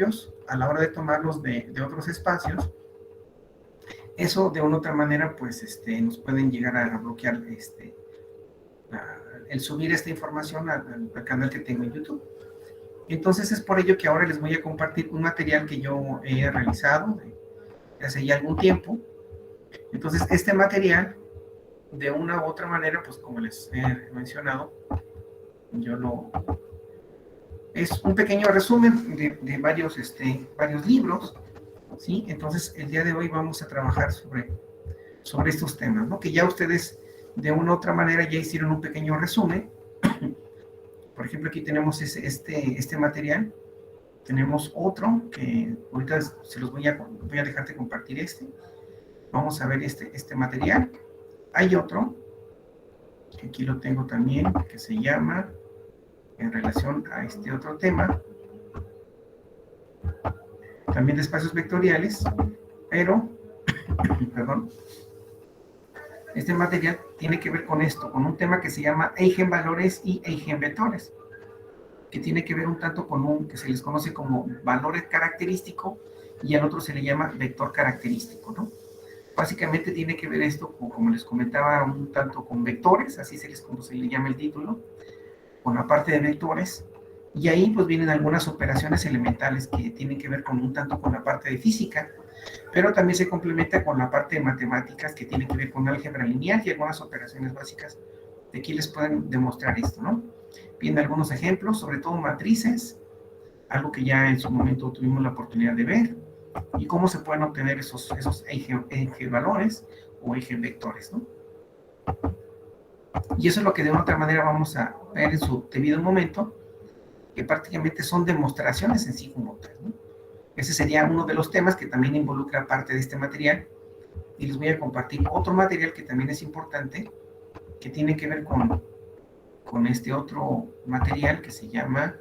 propios a la hora de tomarlos de otros espacios. Eso de una u otra manera pues nos pueden llegar a bloquear el subir esta información al canal que tengo en YouTube. Entonces es por ello que ahora les voy a compartir un material que yo he realizado hace ya algún tiempo. Entonces este material, de una u otra manera, pues como les he mencionado, es un pequeño resumen de varios libros, ¿sí? Entonces el día de hoy vamos a trabajar sobre estos temas, ¿no? Que ya ustedes de una u otra manera ya hicieron un pequeño resumen. Por ejemplo, aquí tenemos este material. Tenemos otro que ahorita se los voy a dejar de compartir Vamos a ver este material. Hay otro, que aquí lo tengo también, que se llama, en relación a este otro tema, también de espacios vectoriales, pero, perdón, este material tiene que ver con esto, con un tema que se llama eigenvalores y eigenvectores, que tiene que ver un tanto con un que se les conoce como valor característico y al otro se le llama vector característico, ¿no? Básicamente tiene que ver esto, como les comentaba, un tanto con vectores, así como se le llama el título, con la parte de vectores, y ahí pues vienen algunas operaciones elementales que tienen que ver con un tanto con la parte de física, pero también se complementa con la parte de matemáticas que tiene que ver con álgebra lineal y algunas operaciones básicas. De aquí les pueden demostrar esto, ¿no? Vienen algunos ejemplos, sobre todo matrices, algo que ya en su momento tuvimos la oportunidad de ver, y cómo se pueden obtener esos eigenvalores o eigenvectores, ¿no? Y eso es lo que de otra manera vamos a ver en su debido momento, que prácticamente son demostraciones en sí como tal, ¿no? Ese sería uno de los temas que también involucra parte de este material, y les voy a compartir otro material que también es importante, que tiene que ver con este otro material que se llama,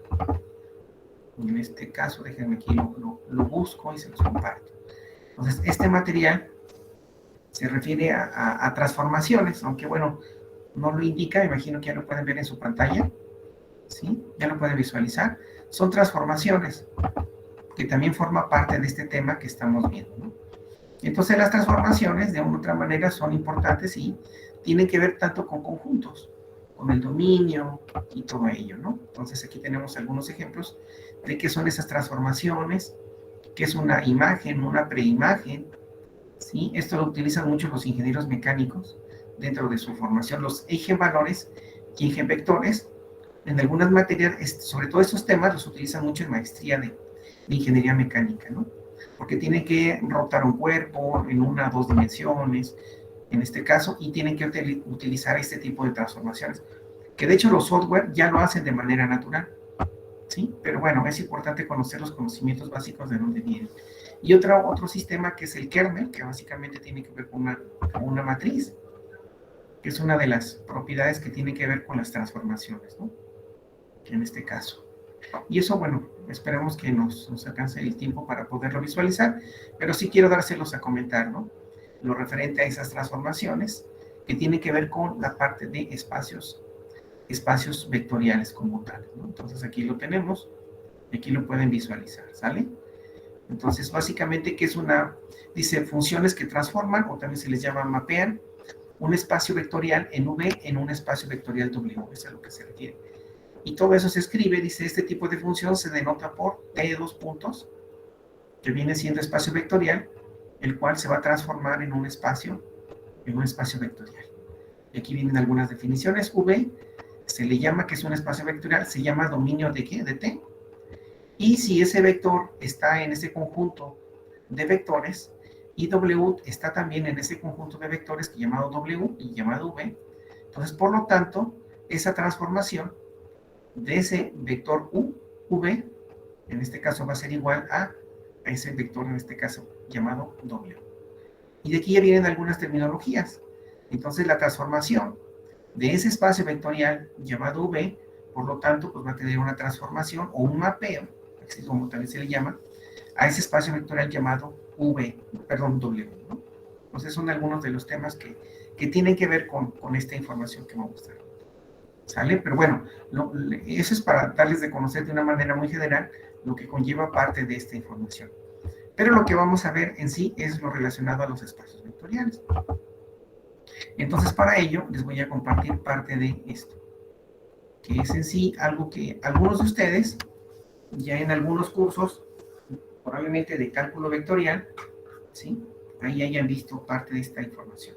en este caso, déjenme aquí, lo busco y se los comparto. Entonces, este material se refiere a transformaciones, aunque bueno, no lo indica, me imagino que ya lo pueden ver en su pantalla, ¿sí? Ya lo pueden visualizar. Son transformaciones, que también forma parte de este tema que estamos viendo, ¿no? Entonces las transformaciones de una u otra manera son importantes y tienen que ver tanto con conjuntos, con el dominio y todo ello, ¿no? Entonces aquí tenemos algunos ejemplos de qué son esas transformaciones, qué es una imagen, una preimagen, ¿sí? Esto lo utilizan mucho los ingenieros mecánicos dentro de su formación, los eigenvalores y eigenvectores. En algunas materias, sobre todo estos temas, los utilizan mucho en maestría de ingeniería mecánica, ¿no? Porque tienen que rotar un cuerpo en 1 o 2 dimensiones, en este caso, y tienen que utilizar este tipo de transformaciones, que de hecho los software ya lo hacen de manera natural, ¿sí? Pero bueno, es importante conocer los conocimientos básicos de dónde vienen. Y otro sistema que es el kernel, que básicamente tiene que ver con una matriz, que es una de las propiedades que tiene que ver con las transformaciones, ¿no? En este caso. Y eso, bueno, esperemos que nos alcance el tiempo para poderlo visualizar, pero sí quiero dárselos a comentar, ¿no? Lo referente a esas transformaciones que tiene que ver con la parte de espacios vectoriales como tal, ¿no? Entonces aquí lo tenemos, aquí lo pueden visualizar, ¿sale? Entonces, básicamente, ¿qué es dice, funciones que transforman, o también se les llama mapean, un espacio vectorial en V en un espacio vectorial W, eso es a lo que se refiere. Y todo eso se escribe, dice, este tipo de función se denota por T de 2 puntos, que viene siendo espacio vectorial, el cual se va a transformar en un espacio vectorial. Y aquí vienen algunas definiciones. V se le llama que es un espacio vectorial, se llama dominio de ¿qué? De T. Y si ese vector está en ese conjunto de vectores, y W está también en ese conjunto de vectores que llamado W y llamado V, entonces, por lo tanto, esa transformación de ese vector V, en este caso va a ser igual a ese vector, en este caso, llamado W. Y de aquí ya vienen algunas terminologías. Entonces, la transformación de ese espacio vectorial llamado V, por lo tanto, pues va a tener una transformación o un mapeo, así como también se le llama, a ese espacio vectorial llamado W, ¿no? Entonces, son algunos de los temas que tienen que ver con esta información que vamos a mostrar. ¿Sale? Pero bueno, eso es para darles de conocer de una manera muy general lo que conlleva parte de esta información. Pero lo que vamos a ver en sí es lo relacionado a los espacios vectoriales. Entonces, para ello, les voy a compartir parte de esto, que es en sí algo que algunos de ustedes, ya en algunos cursos, probablemente de cálculo vectorial, ¿sí?, ahí hayan visto parte de esta información.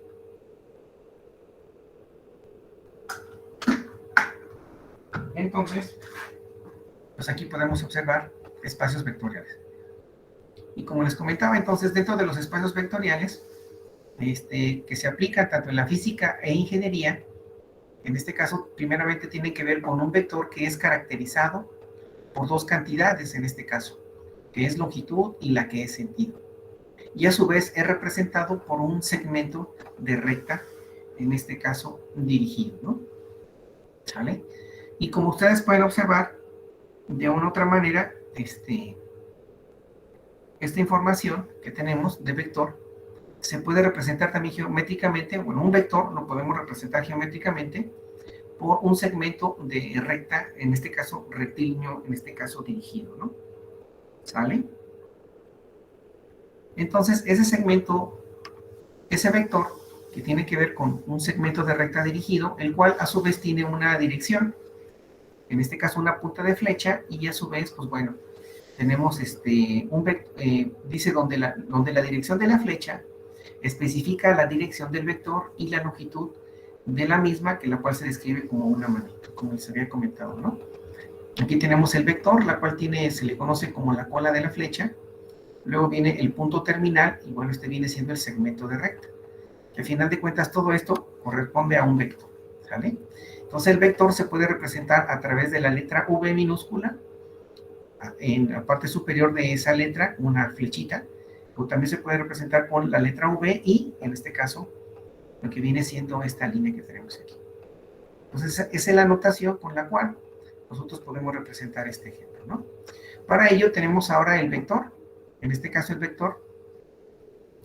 Entonces, pues aquí podemos observar espacios vectoriales. Y como les comentaba, entonces, dentro de los espacios vectoriales, que se aplican tanto en la física e ingeniería, en este caso, primeramente tienen que ver con un vector que es caracterizado por dos cantidades, en este caso, que es longitud y la que es sentido. Y a su vez es representado por un segmento de recta, en este caso, dirigido, ¿no? ¿Sale? Y como ustedes pueden observar, de una u otra manera, esta información que tenemos de vector se puede representar también geométricamente. Bueno, un vector lo podemos representar geométricamente por un segmento de recta, en este caso rectilíneo, en este caso dirigido, ¿no? ¿Sale? Entonces, ese segmento, ese vector, que tiene que ver con un segmento de recta dirigido, el cual a su vez tiene una dirección, en este caso una punta de flecha, y a su vez, pues bueno, tenemos dice donde la dirección de la flecha especifica la dirección del vector y la longitud de la misma, que la cual se describe como una manito, como les había comentado, ¿no? Aquí tenemos el vector, la cual se le conoce como la cola de la flecha. Luego viene el punto terminal, y bueno, viene siendo el segmento de recta. Que al final de cuentas todo esto corresponde a un vector, ¿sale? Entonces el vector se puede representar a través de la letra V minúscula, en la parte superior de esa letra, una flechita, o también se puede representar con la letra V y, en este caso, lo que viene siendo esta línea que tenemos aquí. Entonces, esa es la notación con la cual nosotros podemos representar este ejemplo, ¿no? Para ello tenemos ahora el vector, en este caso el vector,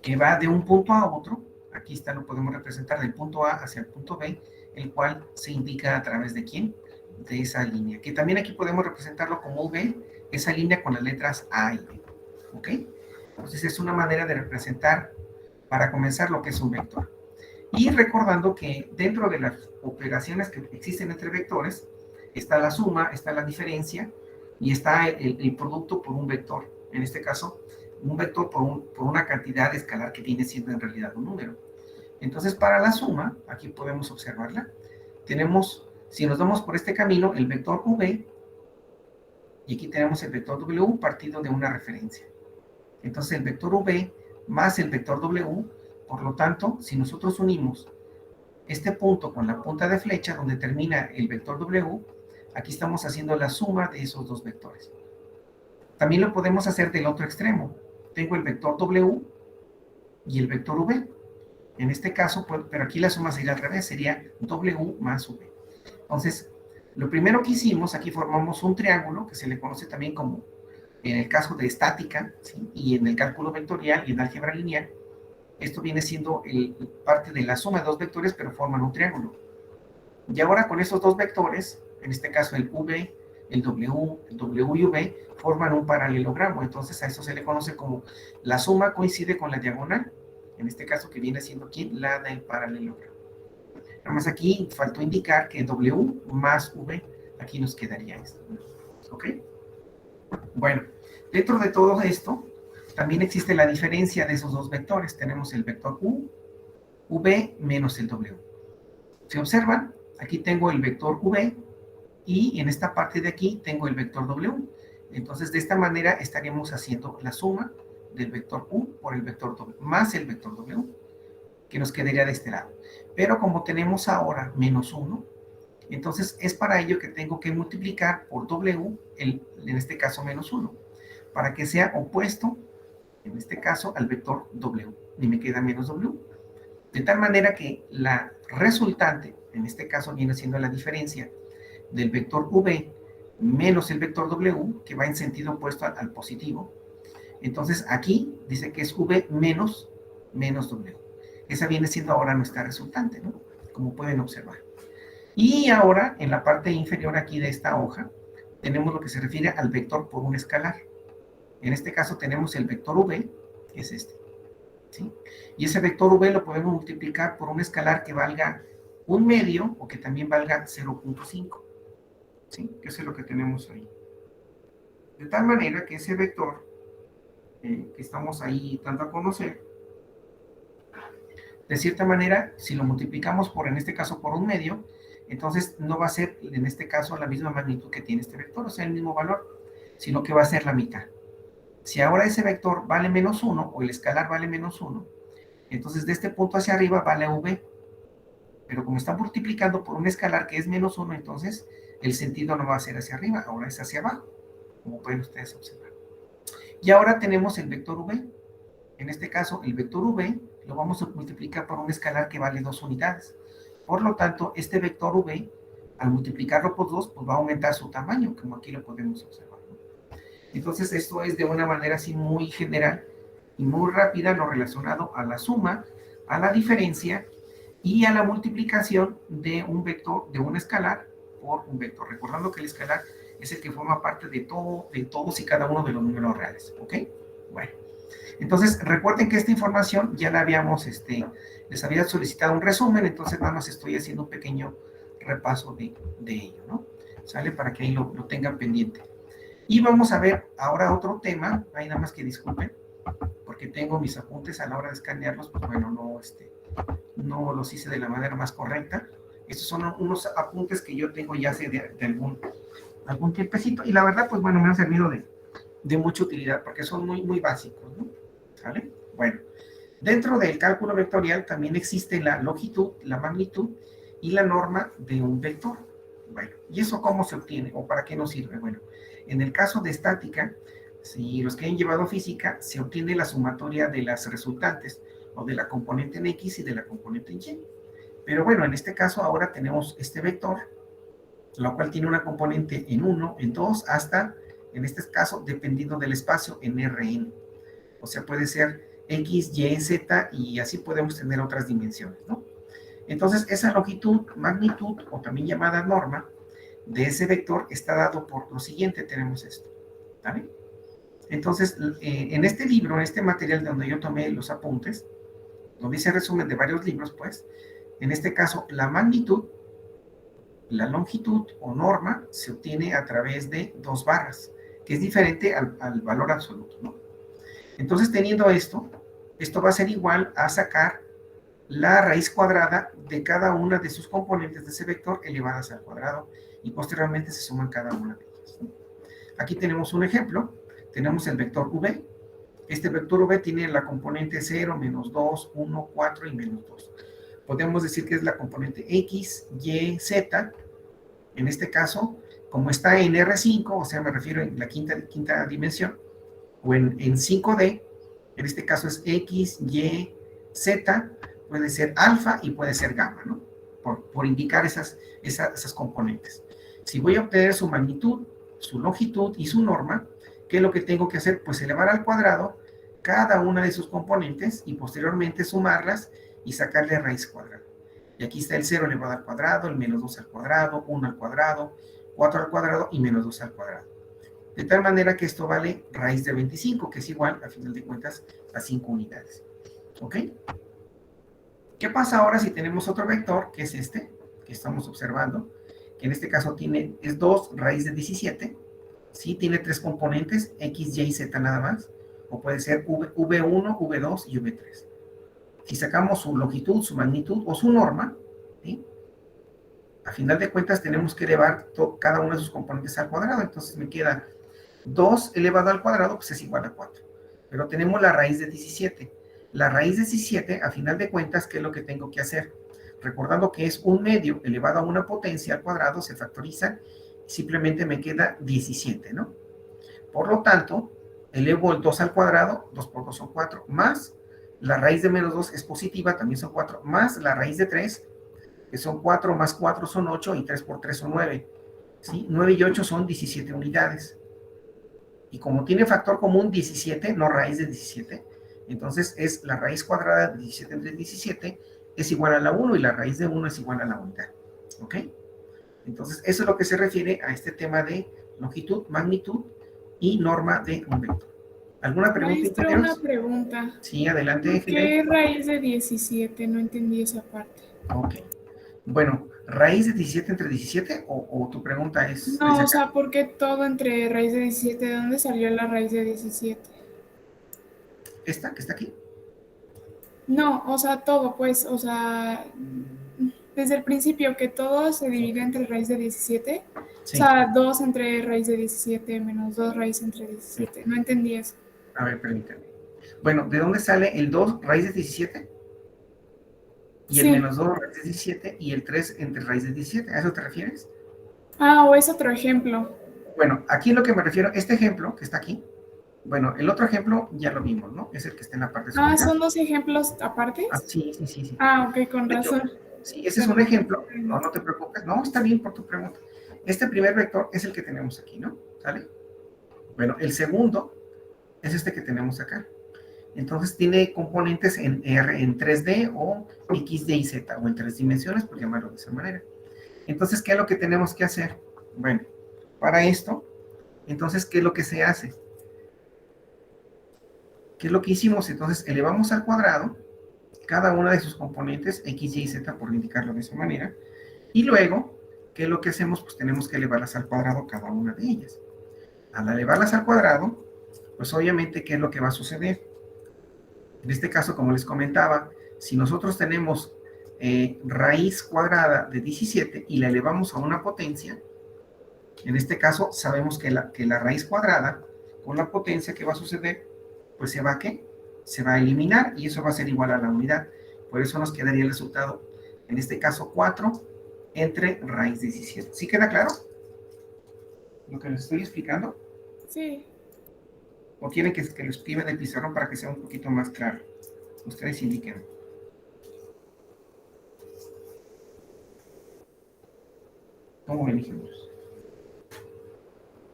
que va de un punto a otro. Aquí está, lo podemos representar del punto A hacia el punto B, el cual se indica a través de ¿quién? De esa línea, que también aquí podemos representarlo como V, esa línea con las letras A y B, ¿ok? Entonces es una manera de representar, para comenzar, lo que es un vector. Y recordando que dentro de las operaciones que existen entre vectores, está la suma, está la diferencia, y está el producto por un vector. En este caso, un vector por una cantidad escalar que viene siendo en realidad un número. Entonces, para la suma, aquí podemos observarla. Tenemos, si nos vamos por este camino, el vector V, y aquí tenemos el vector W partido de una referencia. Entonces, el vector V más el vector W, por lo tanto, si nosotros unimos este punto con la punta de flecha donde termina el vector W, aquí estamos haciendo la suma de esos dos vectores. También lo podemos hacer del otro extremo. Tengo el vector W y el vector V. En este caso, pero aquí la suma sería al revés, sería W más V. Entonces, lo primero que hicimos, aquí formamos un triángulo, que se le conoce también como, en el caso de estática, ¿sí?, y en el cálculo vectorial y en álgebra lineal, esto viene siendo parte de la suma de dos vectores, pero forman un triángulo. Y ahora con esos dos vectores, en este caso el V, el W y V, forman un paralelogramo. Entonces a eso se le conoce como la suma coincide con la diagonal, en este caso que viene siendo ¿quién? La del paralelogramo. Nada más aquí faltó indicar que W más V, aquí nos quedaría esto, ¿ok? Bueno, dentro de todo esto, también existe la diferencia de esos dos vectores. Tenemos el vector V menos el W. Si observan, aquí tengo el vector V y en esta parte de aquí tengo el vector W. Entonces, de esta manera estaríamos haciendo la suma del vector U por el vector W más el vector W, que nos quedaría de este lado. Pero como tenemos ahora menos 1, entonces es para ello que tengo que multiplicar por W, en este caso menos 1, para que sea opuesto, en este caso, al vector W, y me queda menos W. De tal manera que la resultante, en este caso viene siendo la diferencia del vector V menos el vector W, que va en sentido opuesto al positivo. Entonces aquí dice que es V menos W. Esa viene siendo ahora nuestra resultante, ¿no? Como pueden observar. Y ahora, en la parte inferior aquí de esta hoja, tenemos lo que se refiere al vector por un escalar. En este caso tenemos el vector v, que es este, ¿sí? Y ese vector v lo podemos multiplicar por un escalar que valga un medio o que también valga 0.5, ¿sí? Que eso es lo que tenemos ahí. De tal manera que ese vector que estamos ahí dando a conocer, de cierta manera, si lo multiplicamos por, en este caso, por un medio, entonces no va a ser, en este caso, la misma magnitud que tiene este vector, o sea, el mismo valor, sino que va a ser la mitad. Si ahora ese vector vale menos 1, o el escalar vale menos 1, entonces de este punto hacia arriba vale v, pero como está multiplicando por un escalar que es menos 1, entonces el sentido no va a ser hacia arriba, ahora es hacia abajo, como pueden ustedes observar. Y ahora tenemos el vector v. En este caso, el vector v lo vamos a multiplicar por un escalar que vale 2 unidades. Por lo tanto, este vector v, al multiplicarlo por 2, pues va a aumentar su tamaño, como aquí lo podemos observar, ¿no? Entonces, esto es de una manera así muy general y muy rápida lo relacionado a la suma, a la diferencia y a la multiplicación de un vector, de un escalar por un vector. Recordando que el escalar es el que forma parte de todos y cada uno de los números reales, ¿ok? Bueno, entonces recuerden que esta información ya la habíamos, les había solicitado un resumen, entonces nada más estoy haciendo un pequeño repaso de ello, ¿no? ¿Sale? Para que ahí lo tengan pendiente. Y vamos a ver ahora otro tema, ahí nada más que disculpen, porque tengo mis apuntes a la hora de escanearlos, pues bueno, no los hice de la manera más correcta. Estos son unos apuntes que yo tengo ya hace de algún tiempecito, y la verdad, pues bueno, me han servido de mucha utilidad, porque son muy básicos, ¿no? ¿Sale? Bueno, dentro del cálculo vectorial también existe la longitud, la magnitud y la norma de un vector. Bueno, ¿y eso cómo se obtiene o para qué nos sirve? Bueno, en el caso de estática, si los que han llevado física, se obtiene la sumatoria de las resultantes, o de la componente en X y de la componente en Y. Pero bueno, en este caso ahora tenemos este vector, lo cual tiene una componente en 1, en 2, hasta, en este caso, dependiendo del espacio, en Rn. O sea, puede ser X, Y, Z, y así podemos tener otras dimensiones, ¿no? Entonces, esa longitud, magnitud, o también llamada norma, de ese vector está dado por lo siguiente, tenemos esto, ¿vale? Entonces, en este libro, en este material donde yo tomé los apuntes, donde hice resumen de varios libros, pues, en este caso, la magnitud, la longitud o norma, se obtiene a través de 2 barras, que es diferente al valor absoluto, ¿no? Entonces, teniendo esto va a ser igual a sacar la raíz cuadrada de cada una de sus componentes de ese vector elevadas al cuadrado, y posteriormente se suman cada una de ellas, ¿no? Aquí tenemos un ejemplo, tenemos el vector v. Este vector v tiene la componente 0, menos 2, 1, 4 y menos 2. Podemos decir que es la componente x, y, z. En este caso, como está en R5, o sea, me refiero en la quinta dimensión, o en 5D, en este caso es X, Y, Z, puede ser alfa y puede ser gamma, ¿no? Por indicar esas componentes. Si voy a obtener su magnitud, su longitud y su norma, ¿qué es lo que tengo que hacer? Pues elevar al cuadrado cada una de sus componentes y posteriormente sumarlas y sacarle raíz cuadrada. Y aquí está el 0 elevado al cuadrado, el menos 2 al cuadrado, 1 al cuadrado, 4 al cuadrado y menos 2 al cuadrado. De tal manera que esto vale raíz de 25, que es igual, a final de cuentas, a 5 unidades. ¿Ok? ¿Qué pasa ahora si tenemos otro vector, que es este, que estamos observando, que en este caso es 2 raíz de 17, ¿sí? Tiene 3 componentes, x, y, z nada más, o puede ser v1, v2 y v3. Si sacamos su longitud, su magnitud o su norma, ¿sí? A final de cuentas tenemos que elevar cada uno de sus componentes al cuadrado, entonces me queda 2 elevado al cuadrado, pues es igual a 4. Pero tenemos la raíz de 17. La raíz de 17, a final de cuentas, ¿qué es lo que tengo que hacer? Recordando que es un medio elevado a una potencia al cuadrado, se factoriza, y simplemente me queda 17, ¿no? Por lo tanto, elevo el 2 al cuadrado, 2 por 2 son 4, más la raíz de menos 2 es positiva, también son 4, más la raíz de 3, que son 4 más 4 son 8, y 3 por 3 son 9. ¿Sí? 9 y 8 son 17 unidades. Y como tiene factor común 17, no raíz de 17, entonces es la raíz cuadrada de 17 entre 17 es igual a la 1, y la raíz de 1 es igual a la unidad. ¿Ok? Entonces, eso es lo que se refiere a este tema de longitud, magnitud y norma de un vector. ¿Alguna pregunta, Maestro, ingenieros? una pregunta. Sí, adelante, ¿Por Helen. qué raíz de 17? No entendí esa parte. Ok. Bueno, ¿raíz de 17 entre 17 o tu pregunta es No, desde o acá? sea, ¿por qué todo entre raíz de 17? ¿De dónde salió la raíz de 17? ¿Esta que está aquí? No, o sea, todo, pues, o sea, desde el principio que todo se divide Ok. entre raíz de 17. O Sí. sea, 2 entre raíz de 17 menos 2 raíz entre Sí. 17. No entendí eso. A ver, permíteme. Bueno, ¿de dónde sale el 2 raíz de 17? Y el Sí. menos 2 raíz de 17 y el 3 entre raíz de 17. ¿A eso te refieres? Ah, o es otro ejemplo. Bueno, aquí lo que me refiero, este ejemplo que está aquí, bueno, el otro ejemplo ya lo vimos, ¿no? Es el que está en la parte Ah, superior. ¿son dos ejemplos Ah, apartes? sí, sí, sí, sí. Ah, ok, con De hecho, razón. sí, ese es un Perdón. ejemplo, no, no te preocupes, no, está bien por tu pregunta. Este primer vector es el que tenemos aquí, ¿no? ¿Sale? Bueno, el segundo es este que tenemos acá. Entonces tiene componentes en R, en 3D o X, Y y Z, o en 3 dimensiones, por llamarlo de esa manera. Entonces, ¿qué es lo que tenemos que hacer? Bueno, para esto, entonces, ¿qué es lo que se hace? ¿Qué es lo que hicimos? Entonces, elevamos al cuadrado cada una de sus componentes, X, Y y Z, por indicarlo de esa manera, y luego, ¿qué es lo que hacemos? Pues tenemos que elevarlas al cuadrado cada una de ellas. Al elevarlas al cuadrado, pues obviamente, ¿qué es lo que va a suceder? En este caso, como les comentaba, si nosotros tenemos raíz cuadrada de 17 y la elevamos a una potencia, en este caso sabemos que la raíz cuadrada con la potencia que va a suceder, pues se va a ¿qué? Se va a eliminar y eso va a ser igual a la unidad. Por eso nos quedaría el resultado, en este caso 4 entre raíz de 17. ¿Sí queda claro lo que les estoy explicando? Sí. ¿O quieren que lo escriba en el pizarrón para que sea un poquito más claro? Ustedes indiquen. ¿Cómo ven, ingenieros?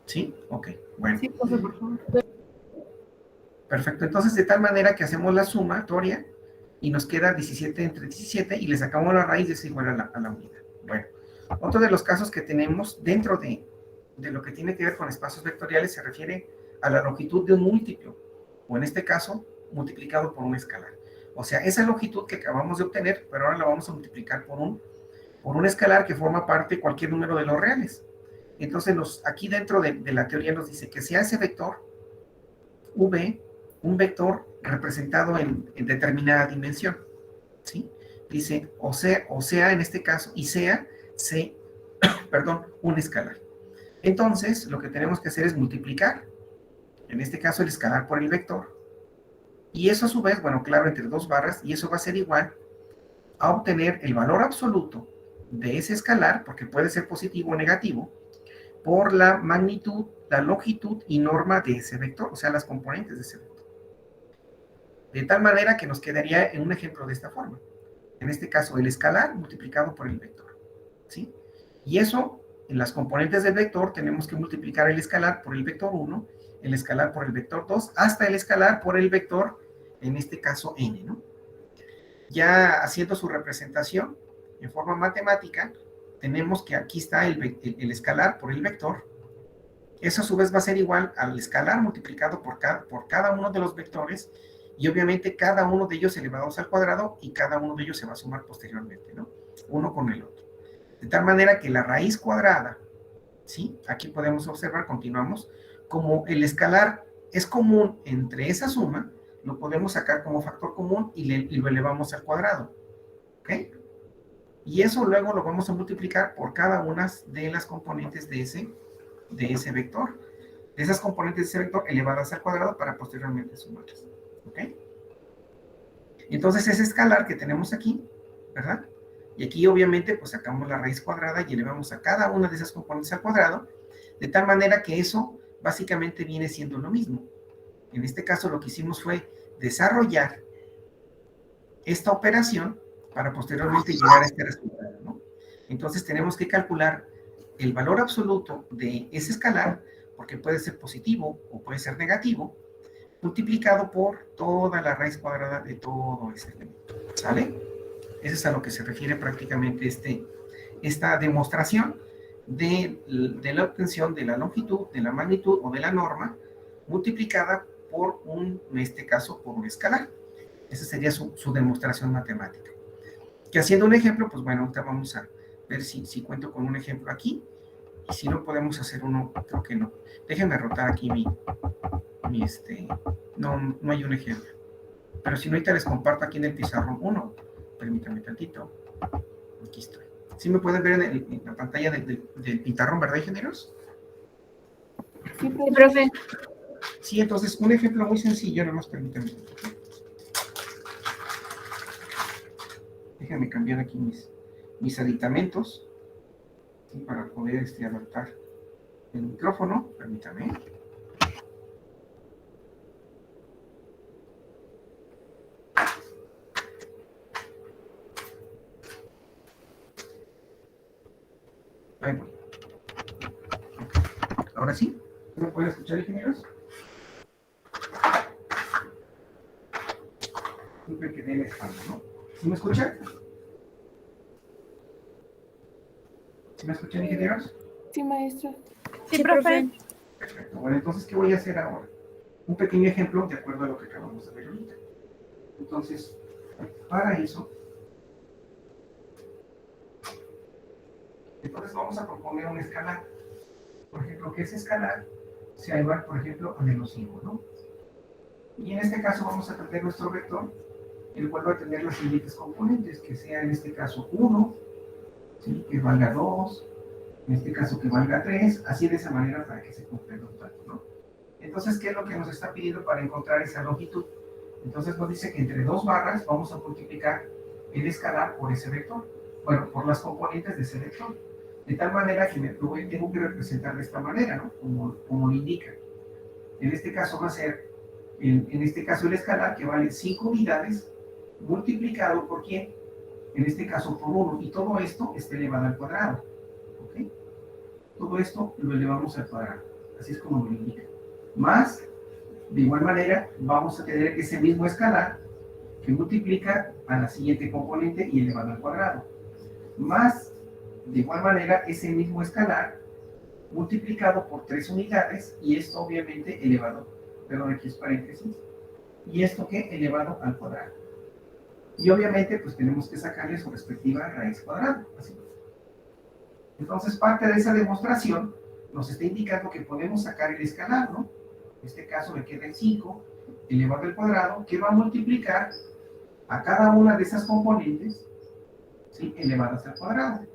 ¿Sí? Ok, bueno. Sí, por favor. Perfecto, entonces de tal manera que hacemos la sumatoria y nos queda 17 entre 17 y le sacamos la raíz de es igual a la unidad. Bueno, otro de los casos que tenemos dentro de lo que tiene que ver con espacios vectoriales se refiere a la longitud de un múltiplo, o en este caso, multiplicado por un escalar. O sea, esa longitud que acabamos de obtener, pero ahora la vamos a multiplicar por un escalar que forma parte de cualquier número de los reales. Entonces, aquí dentro de la teoría nos dice que sea ese vector, V, un vector representado en determinada dimensión, ¿sí? Dice, o sea en este caso, y sea, C, perdón, un escalar. Entonces, lo que tenemos que hacer es multiplicar, en este caso el escalar por el vector, y eso a su vez, bueno, claro, entre dos barras, y eso va a ser igual a obtener el valor absoluto de ese escalar, porque puede ser positivo o negativo, por la magnitud, la longitud y norma de ese vector, o sea, las componentes de ese vector. De tal manera que nos quedaría en un ejemplo de esta forma. En este caso, el escalar multiplicado por el vector. ¿Sí? Y eso, en las componentes del vector, tenemos que multiplicar el escalar por el vector 1, el escalar por el vector 2, hasta el escalar por el vector, en este caso, n, ¿no? Ya haciendo su representación en forma matemática, tenemos que aquí está el escalar por el vector. Eso a su vez va a ser igual al escalar multiplicado por cada uno de los vectores y obviamente cada uno de ellos elevados al cuadrado y cada uno de ellos se va a sumar posteriormente, ¿no? Uno con el otro. De tal manera que la raíz cuadrada, ¿sí? Aquí podemos observar, continuamos, como el escalar es común entre esa suma, lo podemos sacar como factor común y lo elevamos al cuadrado, ¿ok? Y eso luego lo vamos a multiplicar por cada una de las componentes de ese vector, de esas componentes de ese vector elevadas al cuadrado para posteriormente sumarlas. ¿Ok? Entonces ese escalar que tenemos aquí, ¿verdad? Y aquí obviamente pues sacamos la raíz cuadrada y elevamos a cada una de esas componentes al cuadrado, de tal manera que eso básicamente viene siendo lo mismo. En este caso lo que hicimos fue desarrollar esta operación para posteriormente llegar a este resultado, ¿no? Entonces tenemos que calcular el valor absoluto de ese escalar, porque puede ser positivo o puede ser negativo, multiplicado por toda la raíz cuadrada de todo ese elemento, ¿sale? Eso es a lo que se refiere prácticamente esta demostración, de la obtención de la longitud, de la magnitud o de la norma multiplicada por en este caso, por un escalar. Esa sería su demostración matemática. Que haciendo un ejemplo, pues bueno, ahorita vamos a ver si cuento con un ejemplo aquí. Y si no podemos hacer uno, creo que no. Déjenme rotar aquí no hay un ejemplo. Pero si no, ahorita les comparto aquí en el pizarrón uno. Permítanme tantito. Aquí estoy. ¿Sí me pueden ver en la pantalla del pizarrón, verdad, ingenieros? Sí, profe. Sí, entonces, un ejemplo muy sencillo, nada más permítanme. Déjenme cambiar aquí mis aditamentos, ¿sí? Para poder adaptar el micrófono. Permítanme. Ahí voy. Ahora sí, ¿me pueden escuchar, ingenieros? Siempre que dé la espalda, ¿no? ¿Sí me escuchan? ¿Sí me escuchan, ingenieros? Sí, maestro. Sí, profe. Perfecto. Bueno, entonces, ¿qué voy a hacer ahora? Un pequeño ejemplo de acuerdo a lo que acabamos de ver ahorita. Entonces, para eso, entonces vamos a proponer un escalar. Por ejemplo, que ese escalar sea igual, por ejemplo, a -5, ¿no? Y en este caso vamos a tener nuestro vector, el cual va a tener las siguientes componentes, que sea en este caso 1, ¿sí? Que valga 2, en este caso que valga 3, así de esa manera para que se cumplan los datos, ¿no? Entonces, ¿qué es lo que nos está pidiendo para encontrar esa longitud? Entonces nos dice que entre dos barras vamos a multiplicar el escalar por ese vector, bueno, por las componentes de ese vector, de tal manera que tengo que representar de esta manera, ¿no? Como lo indica. En este caso va a ser, en este caso el escalar que vale 5 unidades multiplicado por ¿quién? En este caso por 1, y todo esto está elevado al cuadrado, ¿ok? Todo esto lo elevamos al cuadrado, así es como lo indica. Más, de igual manera, vamos a tener ese mismo escalar que multiplica a la siguiente componente y elevado al cuadrado. Más, de igual manera, ese mismo escalar multiplicado por 3 unidades y esto obviamente elevado, perdón, aquí es paréntesis, y esto que elevado al cuadrado. Y obviamente pues tenemos que sacarle su respectiva raíz cuadrada. Así. Entonces parte de esa demostración nos está indicando que podemos sacar el escalar, ¿no? En este caso me queda el 5 elevado al cuadrado, que va a multiplicar a cada una de esas componentes, ¿sí? Elevadas al cuadrado,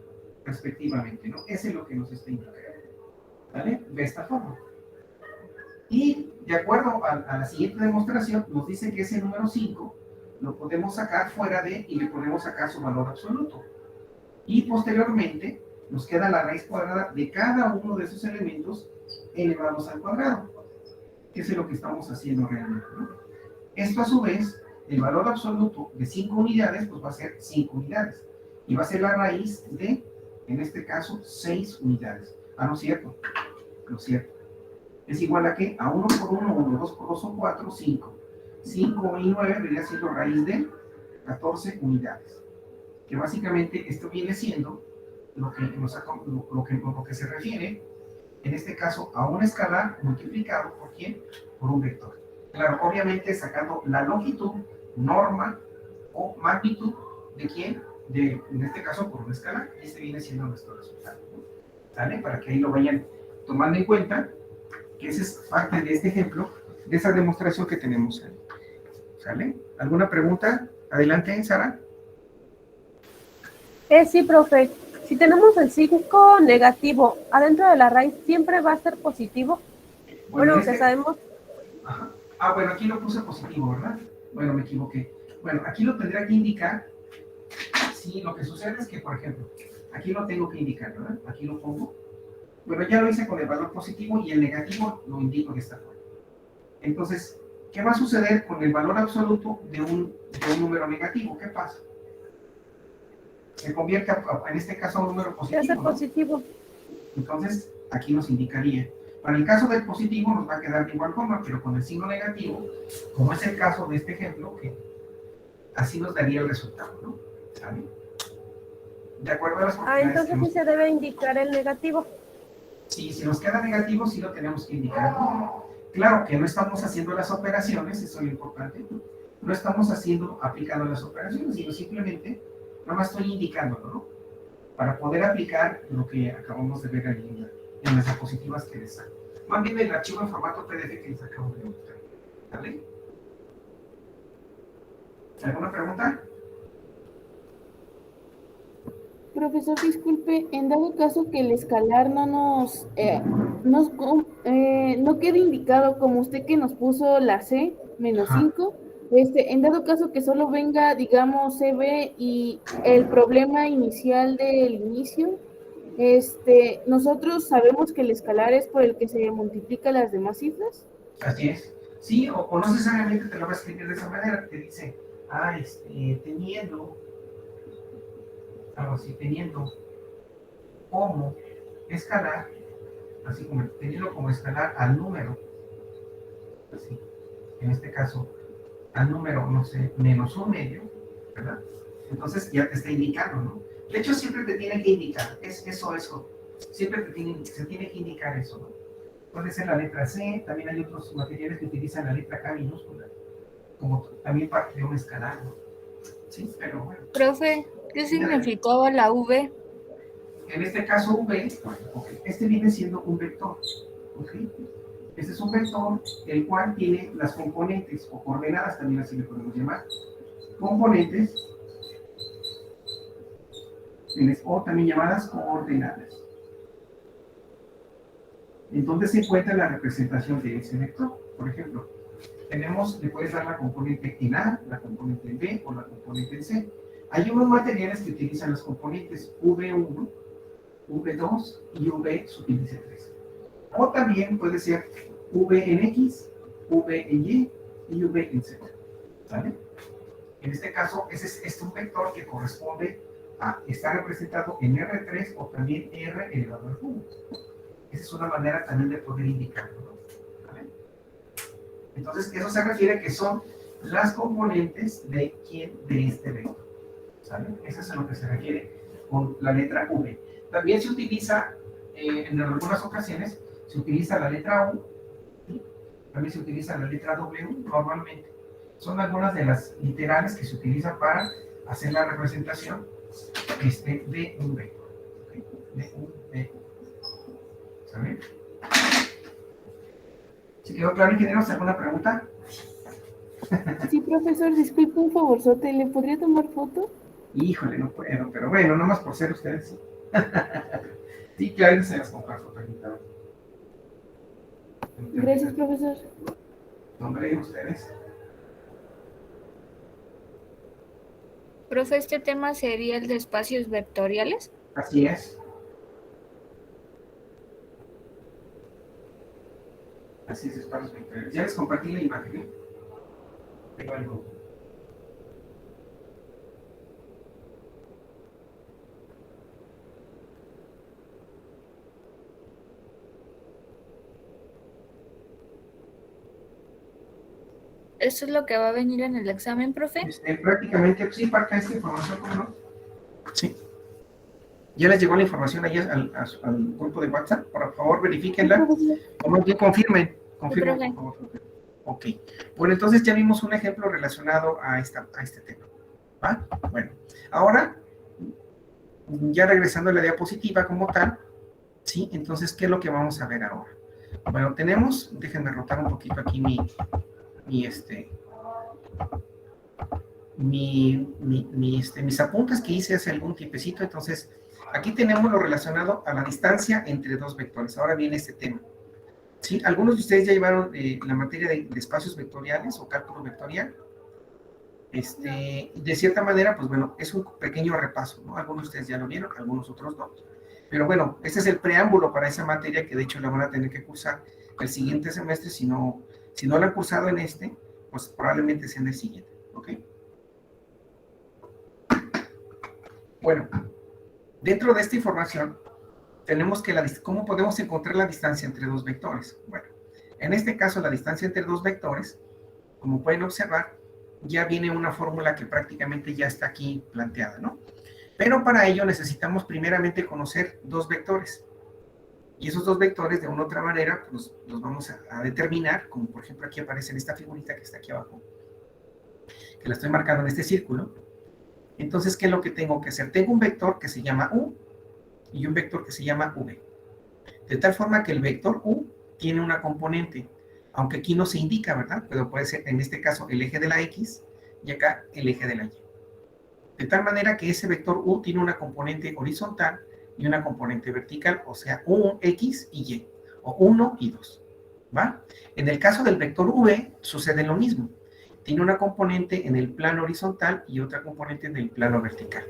respectivamente, ¿no? Ese es lo que nos está indicando, ¿vale? De esta forma. Y de acuerdo a la siguiente demostración, nos dice que ese número 5 lo podemos sacar fuera de y le podemos sacar su valor absoluto. Y posteriormente nos queda la raíz cuadrada de cada uno de esos elementos elevados al cuadrado. Que es lo que estamos haciendo realmente, ¿no? Esto a su vez, el valor absoluto de 5 unidades, pues va a ser 5 unidades. Y va a ser la raíz de, en este caso, 6 unidades. Ah, no es cierto. No es cierto. Es igual a ¿qué? A 1 por 1, 1, 2 por 2 son 4, 5. 5 y 9 vendría siendo raíz de 14 unidades. Que básicamente esto viene siendo lo que se refiere, en este caso, a un escalar multiplicado por ¿quién? Por un vector. Claro, obviamente sacando la longitud, norma o magnitud de ¿quién? En este caso, por un escalar. Y este viene siendo nuestro resultado, ¿no? ¿Sale? Para que ahí lo vayan tomando en cuenta, que esa es parte de este ejemplo, de esa demostración que tenemos ahí. ¿Sale? ¿Alguna pregunta? Adelante, Sara. Sí, profe. Si tenemos el 5 negativo adentro de la raíz, ¿siempre va a ser positivo? Bueno, que sabemos... Ajá. Ah, bueno, aquí lo puse positivo, ¿verdad? Bueno, me equivoqué. Bueno, aquí lo tendría que indicar. Sí, lo que sucede es que, por ejemplo, aquí lo tengo que indicar, ¿verdad? Aquí lo pongo. Bueno, ya lo hice con el valor positivo y el negativo lo indico de esta forma. Entonces, ¿qué va a suceder con el valor absoluto de un número negativo? ¿Qué pasa? Se convierte, en este caso, a un número positivo, ¿Qué hace positivo? ¿no? Entonces, aquí nos indicaría. Para el caso del positivo nos va a quedar de igual forma, pero con el signo negativo, como es el caso de este ejemplo, que así nos daría el resultado, ¿no? ¿Sabe? de acuerdo a las Ah, propiedades entonces sí se debe indicar el negativo. Sí, si nos queda negativo, sí lo tenemos que indicar. Claro que no estamos haciendo las operaciones, eso es lo importante. No estamos aplicando las operaciones, sino simplemente, nada más estoy indicándolo, ¿no? Para poder aplicar lo que acabamos de ver ahí en las diapositivas que les saco. Más bien el archivo en formato PDF que les acabo de mostrar. ¿Vale? ¿Alguna pregunta? Profesor, disculpe, en dado caso que el escalar no quede indicado como usted que nos puso la C menos Ajá. 5, en dado caso que solo venga, digamos, CB y el problema inicial del inicio, nosotros sabemos que el escalar es por el que se multiplica las demás cifras. Así es. Sí, o no necesariamente te lo va a escribir de esa manera, te dice, teniendo, algo así, teniendo como escalar, así como teniendo como escalar al número, así, en este caso, al número, no sé, menos un medio, ¿verdad? Entonces ya te está indicando, ¿no? De hecho, siempre te tiene que indicar, eso. Siempre se tiene que indicar eso, ¿no? Puede ser la letra C, también hay otros materiales que utilizan la letra K minúscula, como también parte de un escalar, ¿no? Sí, pero bueno. Profe, ¿qué significaba la V? En este caso V, este viene siendo un vector, ¿ok? Este es un vector, el cual tiene las componentes, o coordenadas, también así le podemos llamar, componentes, o también llamadas coordenadas. Entonces se encuentra la representación de ese vector. Por ejemplo, le puedes dar la componente en A, la componente en B o la componente en C. Hay unos materiales que utilizan las componentes V1, V2 y V subíndice 3. O también puede ser V en X, V en Y y V en Z. ¿Vale? En este caso, ese es un vector que corresponde a estar representado en R3 o también R elevado al cubo. Esa es una manera también de poder indicarlo, ¿no? ¿Vale? Entonces, eso se refiere a que son las componentes de este vector. ¿Sale? Eso es a lo que se refiere con la letra V. También se utiliza, en algunas ocasiones, se utiliza la letra U, ¿sí? También se utiliza la letra W normalmente. Son algunas de las literales que se utilizan para hacer la representación de un vector. ¿Okay? De un vector. ¿Sale? ¿Se quedó claro, ingenieros? ¿Alguna pregunta? Sí, profesor, disculpe un favorzote, ¿le podría tomar foto? Híjole, no puedo, pero bueno, nomás por ser ustedes, sí. Sí, claro, se las comparto, permítame. Gracias, profesor. Nombre de ustedes. Profe, ¿este tema sería el de espacios vectoriales? Así es. Así es, espacios vectoriales. Ya les compartí la imagen, ¿eh? Tengo algo. ¿Esto es lo que va a venir en el examen, profe? Prácticamente, sí, parte de esta información, ¿cómo no? Sí. ¿Ya les llegó la información ahí al grupo de WhatsApp? Por favor, verifíquenla. O más bien confirmen. Confirmen, por favor. Ok. Bueno, entonces ya vimos un ejemplo relacionado a este tema. ¿Va? Bueno, ahora, ya regresando a la diapositiva como tal, ¿sí? Entonces, ¿qué es lo que vamos a ver ahora? Bueno, déjenme rotar un poquito aquí mis apuntes que hice hace algún tiempecito. Entonces, aquí tenemos lo relacionado a la distancia entre dos vectores. Ahora viene este tema. ¿Sí? Algunos de ustedes ya llevaron la materia de espacios vectoriales o cálculo vectorial. De cierta manera, pues bueno, es un pequeño repaso, ¿no? Algunos de ustedes ya lo vieron, algunos otros no. Pero bueno, este es el preámbulo para esa materia que de hecho la van a tener que cursar el siguiente semestre. Si no la han cursado en pues probablemente sea en el siguiente, ¿ok? Bueno, dentro de esta información tenemos que cómo podemos encontrar la distancia entre dos vectores. Bueno, en este caso la distancia entre dos vectores, como pueden observar, ya viene una fórmula que prácticamente ya está aquí planteada, ¿no? Pero para ello necesitamos primeramente conocer dos vectores. Y esos dos vectores, de una u otra manera, pues, los vamos a determinar, como por ejemplo aquí aparece en esta figurita que está aquí abajo, que la estoy marcando en este círculo. Entonces, ¿qué es lo que tengo que hacer? Tengo un vector que se llama U y un vector que se llama V. De tal forma que el vector U tiene una componente, aunque aquí no se indica, ¿verdad? Pero puede ser, en este caso, el eje de la X y acá el eje de la Y. De tal manera que ese vector U tiene una componente horizontal y una componente vertical, o sea, X y Y, o 1 y 2, ¿va? En el caso del vector V sucede lo mismo. Tiene una componente en el plano horizontal y otra componente en el plano vertical.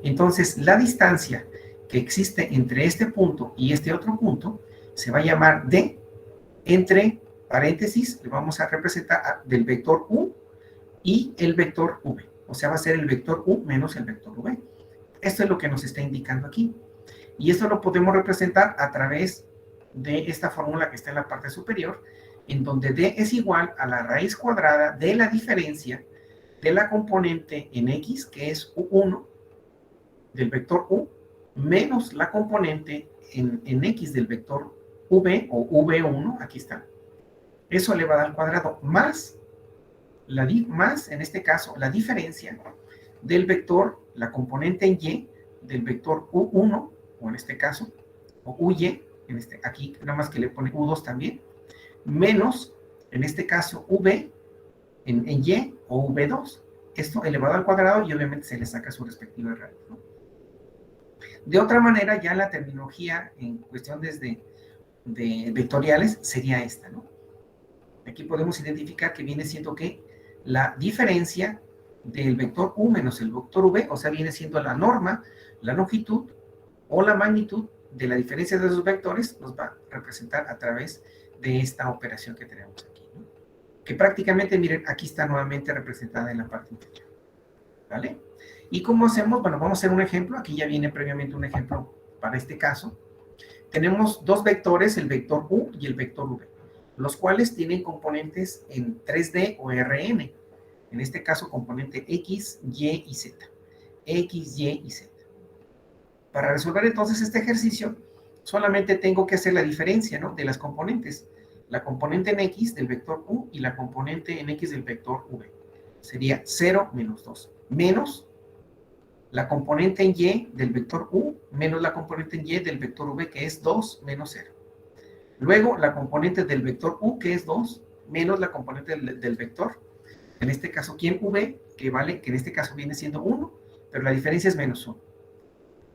Entonces, la distancia que existe entre este punto y este otro punto se va a llamar D, entre paréntesis, le vamos a representar del vector U y el vector V. O sea, va a ser el vector U menos el vector V. Esto es lo que nos está indicando aquí. Y esto lo podemos representar a través de esta fórmula que está en la parte superior, en donde D es igual a la raíz cuadrada de la diferencia de la componente en X, que es U1, del vector U, menos la componente en X del vector V o V1, aquí está. Eso elevado al cuadrado, más, en este caso, la diferencia del vector, la componente en Y, del vector U1, o en este caso, o UY, aquí nada más que le pone U2 también, menos, en este caso, V en Y o V2. Esto elevado al cuadrado y obviamente se le saca su respectiva raíz, ¿no? De otra manera, ya la terminología en cuestiones de vectoriales sería esta, ¿no? Aquí podemos identificar que viene siendo que la diferencia del vector U menos el vector V, o sea, viene siendo la norma, la longitud o la magnitud de la diferencia de esos vectores, nos va a representar a través de esta operación que tenemos aquí, ¿no? Que prácticamente, miren, aquí está nuevamente representada en la parte inferior, ¿vale? ¿Y cómo hacemos? Bueno, vamos a hacer un ejemplo. Aquí ya viene previamente un ejemplo para este caso. Tenemos dos vectores, el vector U y el vector V, los cuales tienen componentes en 3D o Rn. En este caso, componente X, Y y Z. X, Y y Z. Para resolver entonces este ejercicio, solamente tengo que hacer la diferencia, ¿no?, de las componentes. La componente en X del vector U y la componente en X del vector V. Sería 0 menos 2. Menos la componente en Y del vector U menos la componente en Y del vector V, que es 2 menos 0. Luego, la componente del vector U, que es 2, menos la componente del vector, en este caso aquí en V, que en este caso viene siendo 1, pero la diferencia es menos 1.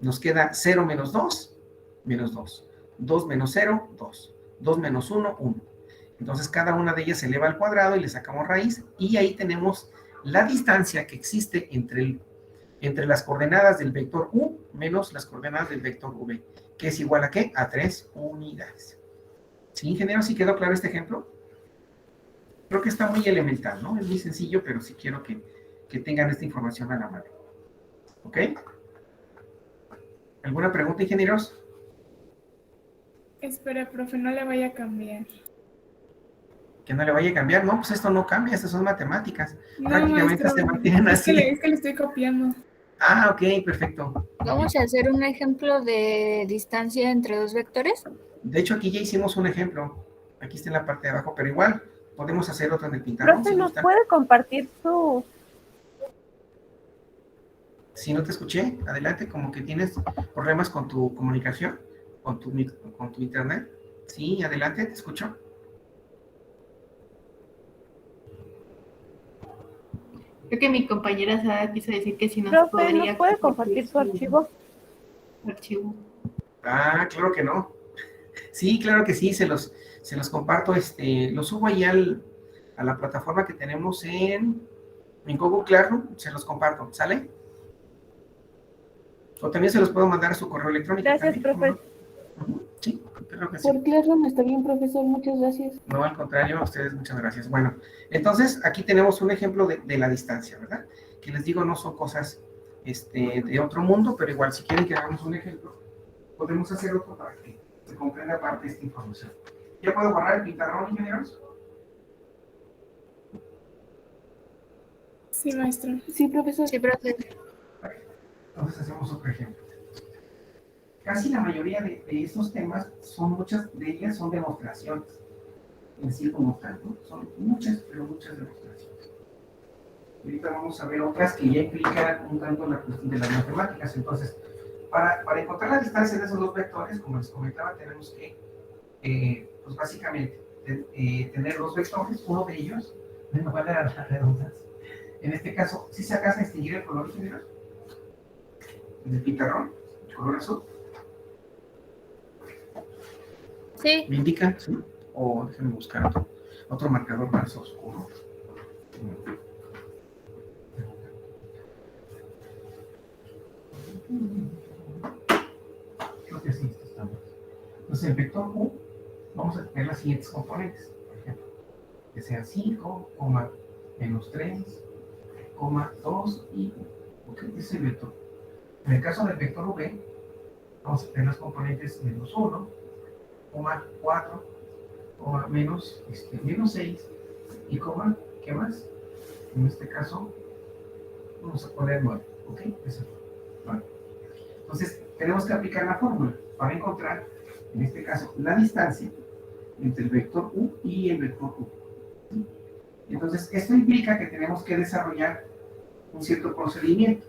Nos queda 0 menos 2, menos 2. 2 menos 0, 2. 2 menos 1, 1. Entonces, cada una de ellas se eleva al cuadrado y le sacamos raíz, y ahí tenemos la distancia que existe entre las coordenadas del vector U menos las coordenadas del vector V, que es igual a ¿qué? A 3 unidades. ¿Sí, ingeniero? ¿Sí quedó claro este ejemplo? Creo que está muy elemental, ¿no? Es muy sencillo, pero sí quiero que tengan esta información a la mano. ¿Ok? ¿Alguna pregunta, ingenieros? Espera, profe, no le vaya a cambiar. Que no le vaya a cambiar. No, pues esto no cambia, estas son matemáticas. No, Prácticamente maestro, se mantienen así. es que le estoy copiando. Ah, ok, perfecto. Vamos a hacer un ejemplo de distancia entre dos vectores. De hecho, aquí ya hicimos un ejemplo. Aquí está en la parte de abajo, pero igual podemos hacer otro en el pizarrón. Profe, ¿nos puede compartir su...? Si no te escuché, adelante, como que tienes problemas con tu comunicación, con tu internet. Sí, adelante, te escucho. Creo que mi compañera Sara quiso decir que si nos Profe, podría ¿nos puede compartir su archivo? archivo. Ah, claro que no. Sí, claro que sí, se los comparto, los subo ahí a la plataforma que tenemos en Google Classroom, se los comparto, ¿sale? O también se los puedo mandar a su correo electrónico. Gracias, también, profe. ¿no? Sí, creo que sí. Por Classroom está bien, profesor, muchas gracias. No, al contrario, a ustedes muchas gracias. Bueno, entonces aquí tenemos un ejemplo de la distancia, ¿verdad? Que les digo, no son cosas de otro mundo, pero igual, si quieren que hagamos un ejemplo, podemos hacer otro para que se comprenda parte de esta información. ¿Ya puedo borrar el pizarrón, ingenieros? Sí, maestro. Sí, profesor. Sí, profe. Entonces Entonces hacemos otro ejemplo. Casi la mayoría de estos temas, muchas de ellas son demostraciones, en sí como tal, ¿no? Son muchas, pero muchas demostraciones. Ahorita vamos a ver otras que ya implican un tanto la cuestión de las matemáticas. Entonces, para encontrar la distancia de esos dos vectores, como les comentaba, tenemos que, pues básicamente, tener dos vectores, uno de ellos, no vale la redundancia. En este caso, si se alcanza a distinguir el color general, el pizarrón, el color azul. Sí. ¿Me indican? ¿Sí? O déjenme buscar otro marcador más oscuro. Creo que sí, esto está bien. Entonces, el vector U, vamos a tener las siguientes componentes. Por ejemplo, que sean 5, menos 3, 2 y 1. ¿Ok? Ese es el vector. En el caso del vector V, vamos a tener las componentes menos 1, 4, menos 6 y ¿qué más? En este caso, vamos a poner 9, ¿ok? Eso. Vale. Entonces, tenemos que aplicar la fórmula para encontrar, en este caso, la distancia entre el vector U y el vector U. ¿Sí? Entonces, esto implica que tenemos que desarrollar un cierto procedimiento.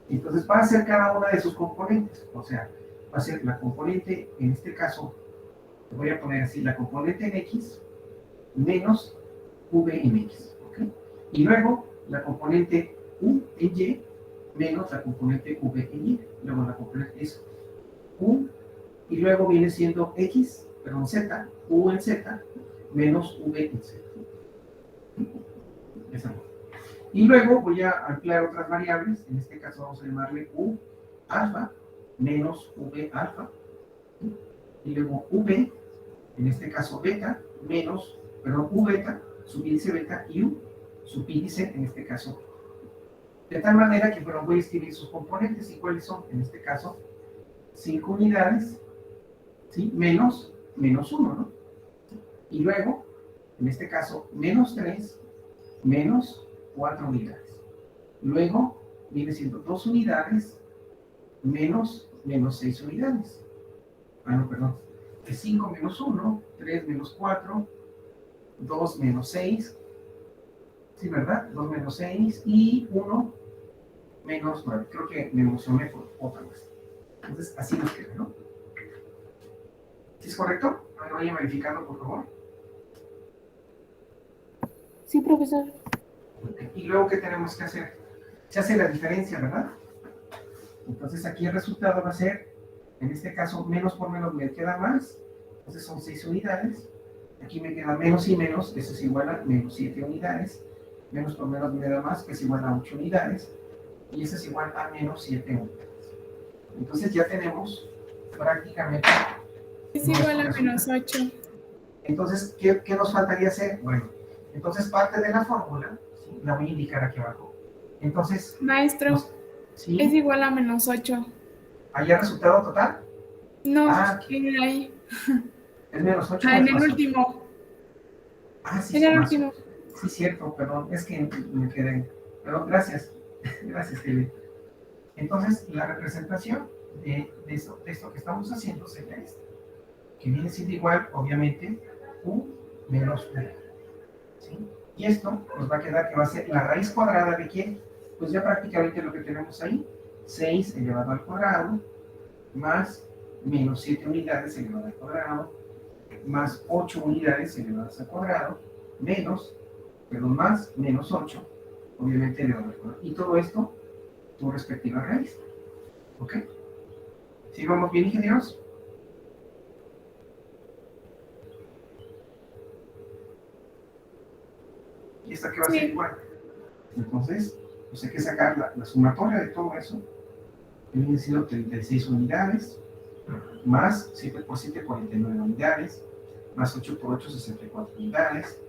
Entonces, va a ser cada una de sus componentes. O sea, va a ser la componente, en este caso, voy a poner así, la componente en X menos V en X. ¿Ok? Y luego, la componente U en Y menos la componente V en Y. Luego la componente es U y luego viene siendo Z, U en Z menos V en Z. Esa. Y luego voy a ampliar otras variables. En este caso vamos a llamarle U alfa menos V alfa. Y luego V, en este caso beta, menos, perdón, U beta, subíndice beta y U subíndice, en este caso. De tal manera que, bueno, voy a escribir sus componentes. ¿Y cuáles son? En este caso, 5 unidades, ¿sí? Menos 1, ¿no? Y luego, en este caso, menos 3, menos 4 unidades. Luego, viene siendo 2 unidades, menos 6 unidades. Ah, no, perdón. Es 5 menos 1, 3 menos 4, 2 menos 6, ¿sí, verdad? 2 menos 6 y 1 menos 9. Creo que me emocioné por otra vez. Entonces, así nos queda, ¿no? ¿Sí es correcto? A ver, vayan verificando, por favor. Sí, profesor. Okay. Y luego, ¿qué tenemos que hacer? Se hace la diferencia, ¿verdad? Entonces, aquí el resultado va a ser, en este caso, menos por menos me queda más. Entonces, son 6 unidades. Aquí me queda menos y menos, eso es igual a menos 7 unidades. Menos por menos me da más, que es igual a 8 unidades. Y eso es igual a menos 7 unidades. Entonces, ya tenemos prácticamente... Es igual a menos 8. Entonces, ¿qué nos faltaría hacer? Bueno, entonces parte de la fórmula, ¿sí? La voy a indicar aquí abajo. Entonces, Maestro, ¿sí? es igual a menos 8. ¿Hay resultado total? No, Ah, ahí. ¿es menos 8? En el último. Ah, sí, En el más. último. Sí, cierto, perdón, es que me quedé. Perdón, gracias. Gracias, Kelly. Entonces, la representación de esto que estamos haciendo sería esta, que viene siendo igual, obviamente, U menos U. ¿Sí? Y esto nos va a quedar que va a ser la raíz cuadrada de ¿quién? Pues ya prácticamente lo que tenemos ahí, 6 elevado al cuadrado, más menos 7 unidades elevado al cuadrado, más 8 unidades elevadas al cuadrado, más menos 8, obviamente elevado al cuadrado. Y todo esto, tu respectiva raíz. ¿Ok? ¿Sí vamos bien, ingenieros? Y esta que va a ser igual. Entonces, pues hay que sacar la sumatoria de todo eso. Que viene siendo 36 unidades, más 7 por 7, 49 unidades, más 8 por 8, 64 unidades,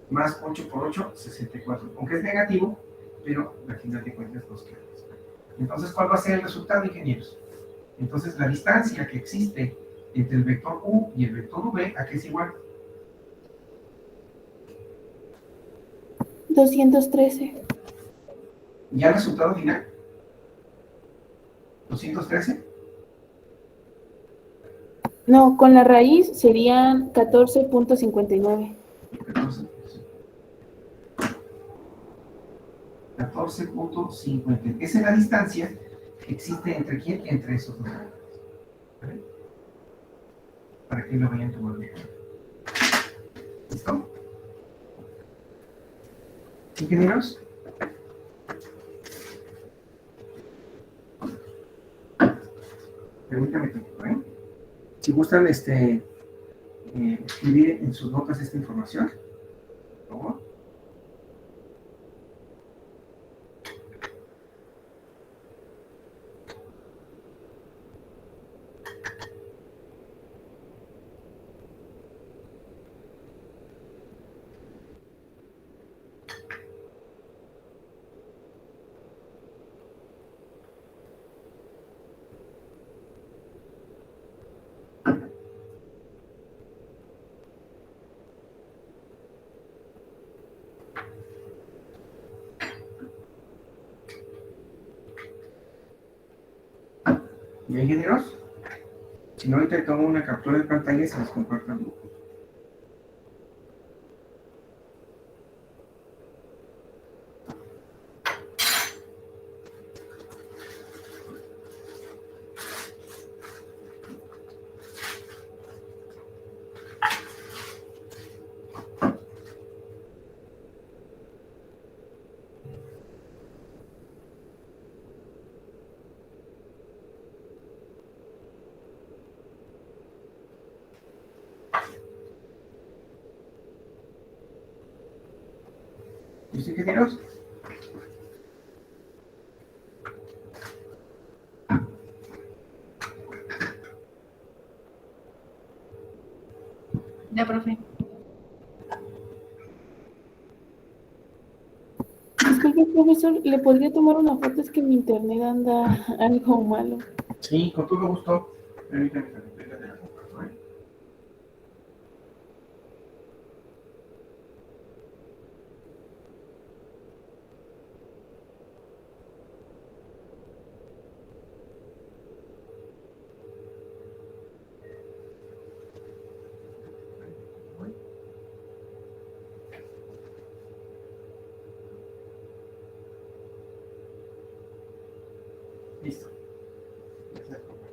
más 8 por 8, 64. Aunque es negativo, pero al final de cuentas nos queda. Entonces, ¿cuál va a ser el resultado, ingenieros? Entonces, la distancia que existe entre el vector U y el vector V, ¿a qué es igual? 213. ¿Ya el resultado final? 213. No, con la raíz serían 14.59. 14.50. Esa es la distancia que existe entre quién, entre esos dos valores. ¿Vale? Para que lo vean como bien. ¿Listo? ¿Ingenieros? Permítame tantito, ¿eh? Si gustan, escribir en sus notas esta información, por favor. ¿Ya, ingenieros? Si no, ahorita tomo una captura de pantalla y se los comparto al grupo. ¿Listo, ingenieros? Ya, profe. Disculpe, profesor, ¿le podría tomar una foto? Es que mi internet anda algo malo. Sí, con todo gusto. Permítame tantito, te la comparto, ¿eh? Listo. Ya se la compartí.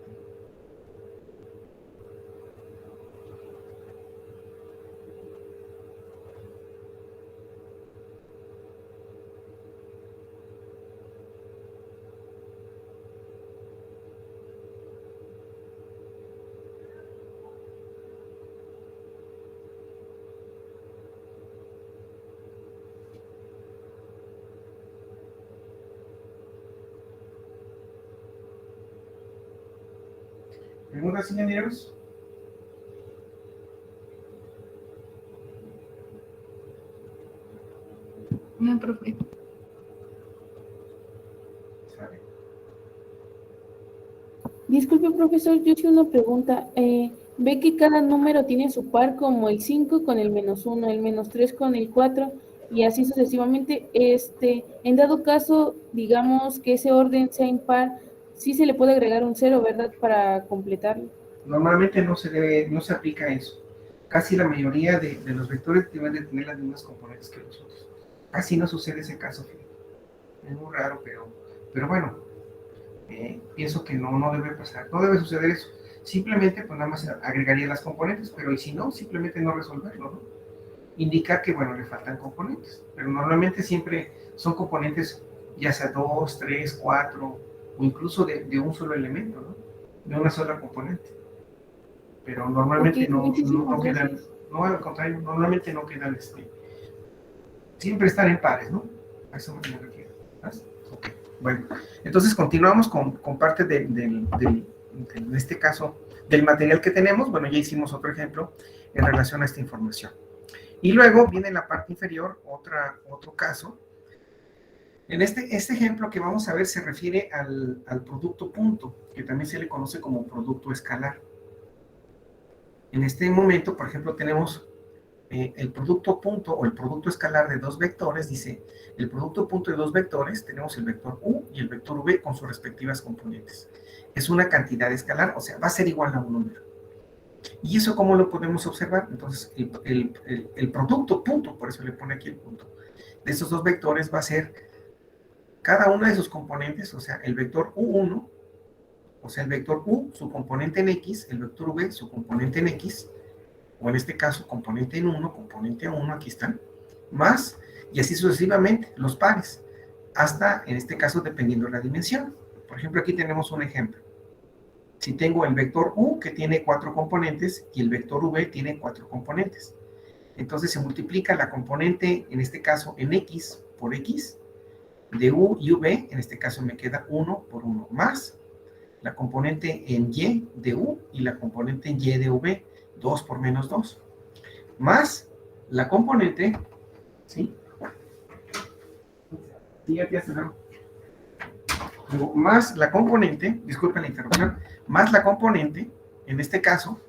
¿Preguntas, ingenieros? No, profe. Sale. Disculpe, profesor, yo hice una pregunta. Ve que cada número tiene su par, como el 5 con el -1, el -3 con el 4, y así sucesivamente. En dado caso, digamos que ese orden sea impar, sí se le puede agregar un 0, ¿verdad? Para completarlo. Normalmente no se aplica eso. Casi la mayoría de los vectores deben de tener las mismas componentes que los otros. Casi no sucede ese caso, fíjate. Es muy raro, pero bueno, pienso que no debe pasar, no debe suceder eso. Simplemente, pues nada más agregaría las componentes, pero y si no, simplemente no resolverlo, ¿no? Indicar que, bueno, le faltan componentes, pero normalmente siempre son componentes, ya sea 2, 3, 4, o incluso de un solo elemento, ¿no? De una sola componente. Pero normalmente Ok, no muchísimas quedan, gracias. no, al contrario, normalmente no quedan, siempre están en pares, ¿no? A eso me refiero. ¿Sabes? Ok, bueno, entonces continuamos con parte en este caso, del material que tenemos. Bueno, ya hicimos otro ejemplo en relación a esta información. Y luego viene en la parte inferior otro caso. En este ejemplo que vamos a ver se refiere al producto punto, que también se le conoce como producto escalar. En este momento, por ejemplo, tenemos el producto punto o el producto escalar de dos vectores, dice, el producto punto de dos vectores, tenemos el vector u y el vector v con sus respectivas componentes. Es una cantidad escalar, o sea, va a ser igual a un número. ¿Y eso cómo lo podemos observar? Entonces, el producto punto, por eso le pone aquí el punto, de esos dos vectores va a ser cada una de sus componentes, o sea, el vector u1, o sea, el vector u, su componente en x, el vector v, su componente en x, o en este caso, componente en 1, componente 1, aquí están, más, y así sucesivamente, los pares, hasta, en este caso, dependiendo de la dimensión. Por ejemplo, aquí tenemos un ejemplo. Si tengo el vector u, que tiene 4 componentes, y el vector v tiene 4 componentes. Entonces, se multiplica la componente, en este caso, en x por x, de u y v, en este caso me queda 1 por 1, más la componente en y de u y la componente en y de v, 2 por menos 2, más la componente, ¿sí? Sí, ya se luego. Más la componente, disculpen la interrupción, más la componente, en este caso,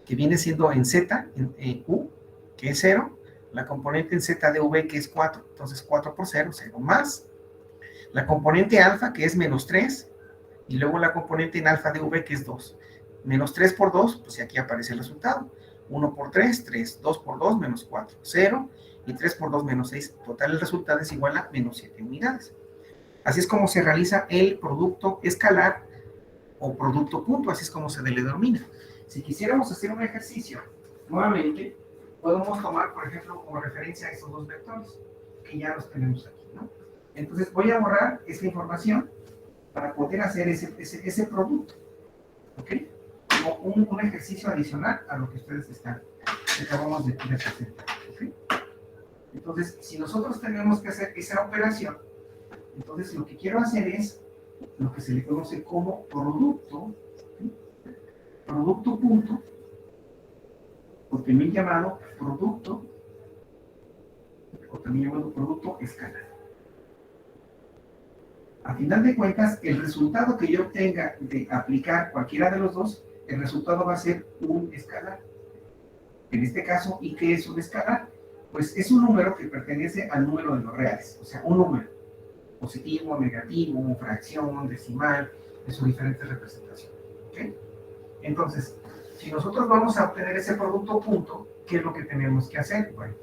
que viene siendo en z, en u, que es 0, la componente en z de v, que es 4, entonces 4 por 0, 0, más la componente alfa, que es menos 3, y luego la componente en alfa de v, que es 2. Menos 3 por 2, pues aquí aparece el resultado. 1 por 3, 3. 2 por 2, menos 4, 0. Y 3 por 2, menos 6. Total, el resultado es igual a menos 7 unidades. Así es como se realiza el producto escalar o producto punto, así es como se le denomina. Si quisiéramos hacer un ejercicio, nuevamente, podemos tomar, por ejemplo, como referencia a estos dos vectores, que ya los tenemos aquí, ¿no? Entonces, voy a borrar esta información para poder hacer ese producto, ¿ok? Como un ejercicio adicional a lo que ustedes acabamos de presentar, ¿ok? Entonces, si nosotros tenemos que hacer esa operación, entonces lo que quiero hacer es lo que se le conoce como producto, ¿sí? Producto punto, o también llamado producto, o también llamado producto escalar. A final de cuentas, el resultado que yo obtenga de aplicar cualquiera de los dos, el resultado va a ser un escalar. En este caso, ¿y qué es un escalar? Pues es un número que pertenece al número de los reales, o sea, un número positivo, negativo, fracción, decimal, de sus diferentes representaciones, ¿ok? Entonces, si nosotros vamos a obtener ese producto punto, ¿qué es lo que tenemos que hacer? Bueno,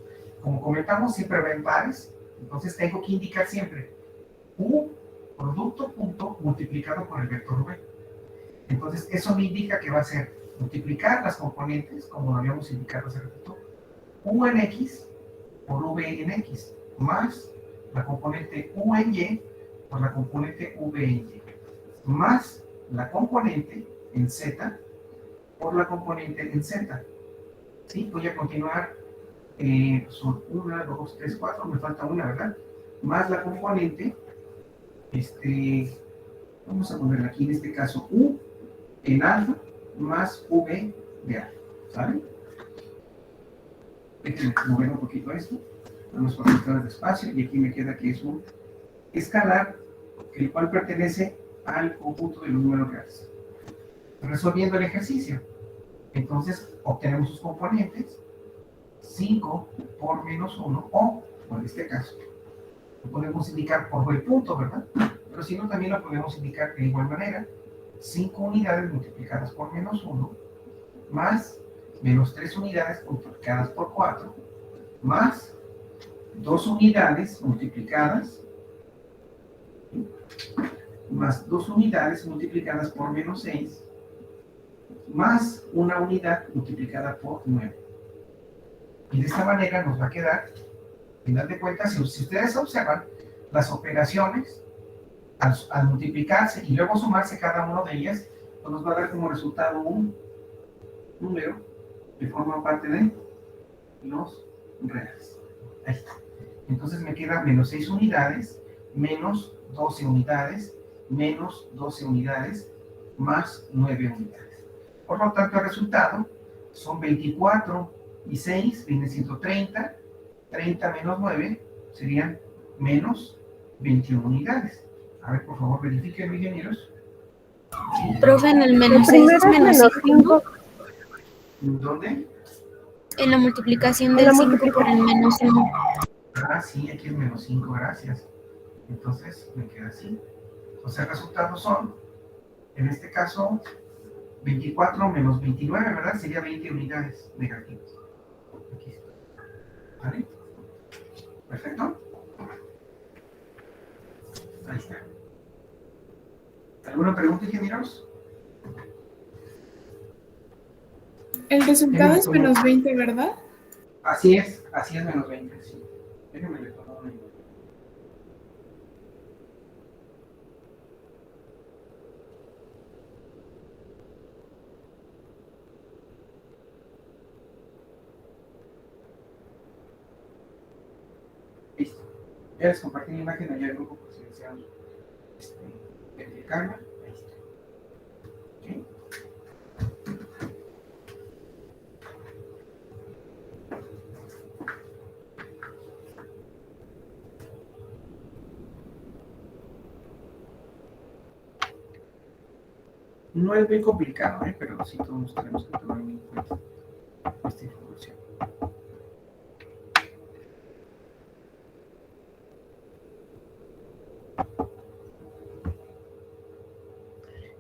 como comentamos, siempre va en pares, entonces tengo que indicar siempre u producto punto multiplicado por el vector v. Entonces, eso me indica que va a ser multiplicar las componentes, como lo habíamos indicado hace ratito, u en x por v en x, más la componente u en y por la componente v en y, más la componente en z por la componente en z. ¿Sí? Voy a continuar, son 1, 2, 3, 4, me falta una, ¿verdad? Más la componente, vamos a ponerla aquí en este caso, u en alfa más v de alfa, ¿saben? Hay que mover un poquito esto, vamos a ajustar despacio, y aquí me queda que es un escalar, el cual pertenece al conjunto de los números reales. Resolviendo el ejercicio, entonces obtenemos sus componentes, 5 por menos 1, o, en este caso, lo podemos indicar por el punto, ¿verdad? Pero si no, también lo podemos indicar de igual manera, 5 unidades multiplicadas por menos 1, más menos 3 unidades multiplicadas por 4, más 2 unidades multiplicadas, más 2 unidades multiplicadas por menos 6, más una unidad multiplicada por 9. Y de esta manera nos va a quedar, al final de cuentas, si ustedes observan, las operaciones, al multiplicarse y luego sumarse cada una de ellas, pues nos va a dar como resultado un número que forma parte de los reales. Ahí está. Entonces me queda menos 6 unidades, menos 12 unidades, menos 12 unidades, más 9 unidades. Por lo tanto, el resultado son 24 y 6, viene siendo 30, 30 menos 9 serían menos 21 unidades. A ver, por favor, verifiquen, ingenieros. Profe, en el El menos 6 primero es es menos menos 5. 5. ¿Dónde? En la multiplicación En del la 5 por multiplicación. el menos 1. Ah, sí, aquí es menos 5, gracias. Entonces me queda así. Entonces los resultados son, en este caso, 24 menos 29, ¿verdad? Sería 20 unidades negativas. Aquí está. ¿Vale? Perfecto. Ahí está. ¿Alguna pregunta, ingenieros? El resultado es menos 20, ¿verdad? Así es menos 20, sí. Déjenme le tomo una imagen. Listo. Ya les compartí mi imagen allá al grupo por si desean verificarla. Ahí está. ¿Ok? No es muy complicado, pero sí todos tenemos que tomar en cuenta esta información.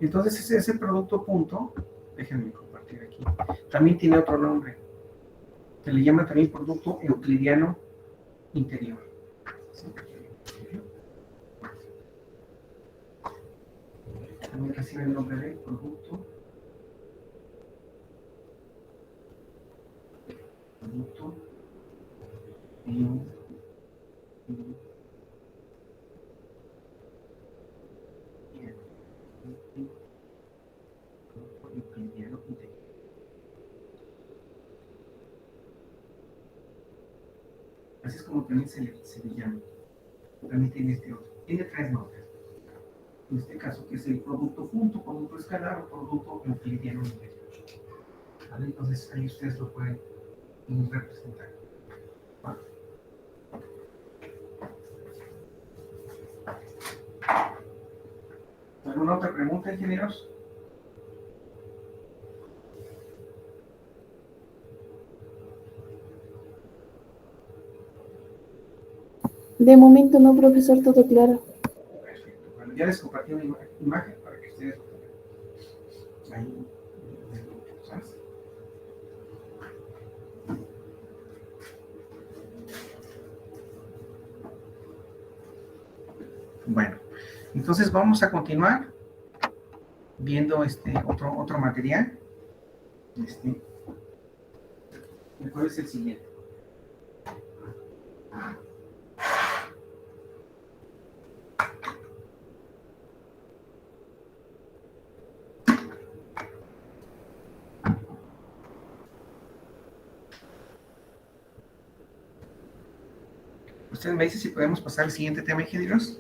Entonces ese producto punto, déjenme compartir aquí, también tiene otro nombre. Se le llama también producto euclidiano interior. También recibe el nombre de producto euclidiano interior. Así es como también se le llama. También tiene este otro. Tiene tres nombres. En este caso, que es el producto punto, producto escalar o producto euclidiano interior. ¿Vale? Entonces, ahí ustedes lo pueden representar. ¿Vale? ¿Alguna otra pregunta, ingenieros? De momento no, profesor, todo claro. Perfecto. Bueno, ya les compartí una imagen para que ustedes lo tengan ahí. ¿Sabes? Bueno, entonces vamos a continuar viendo otro material. ¿Cuál es el siguiente? Usted me dice si podemos pasar al siguiente tema, ingenieros.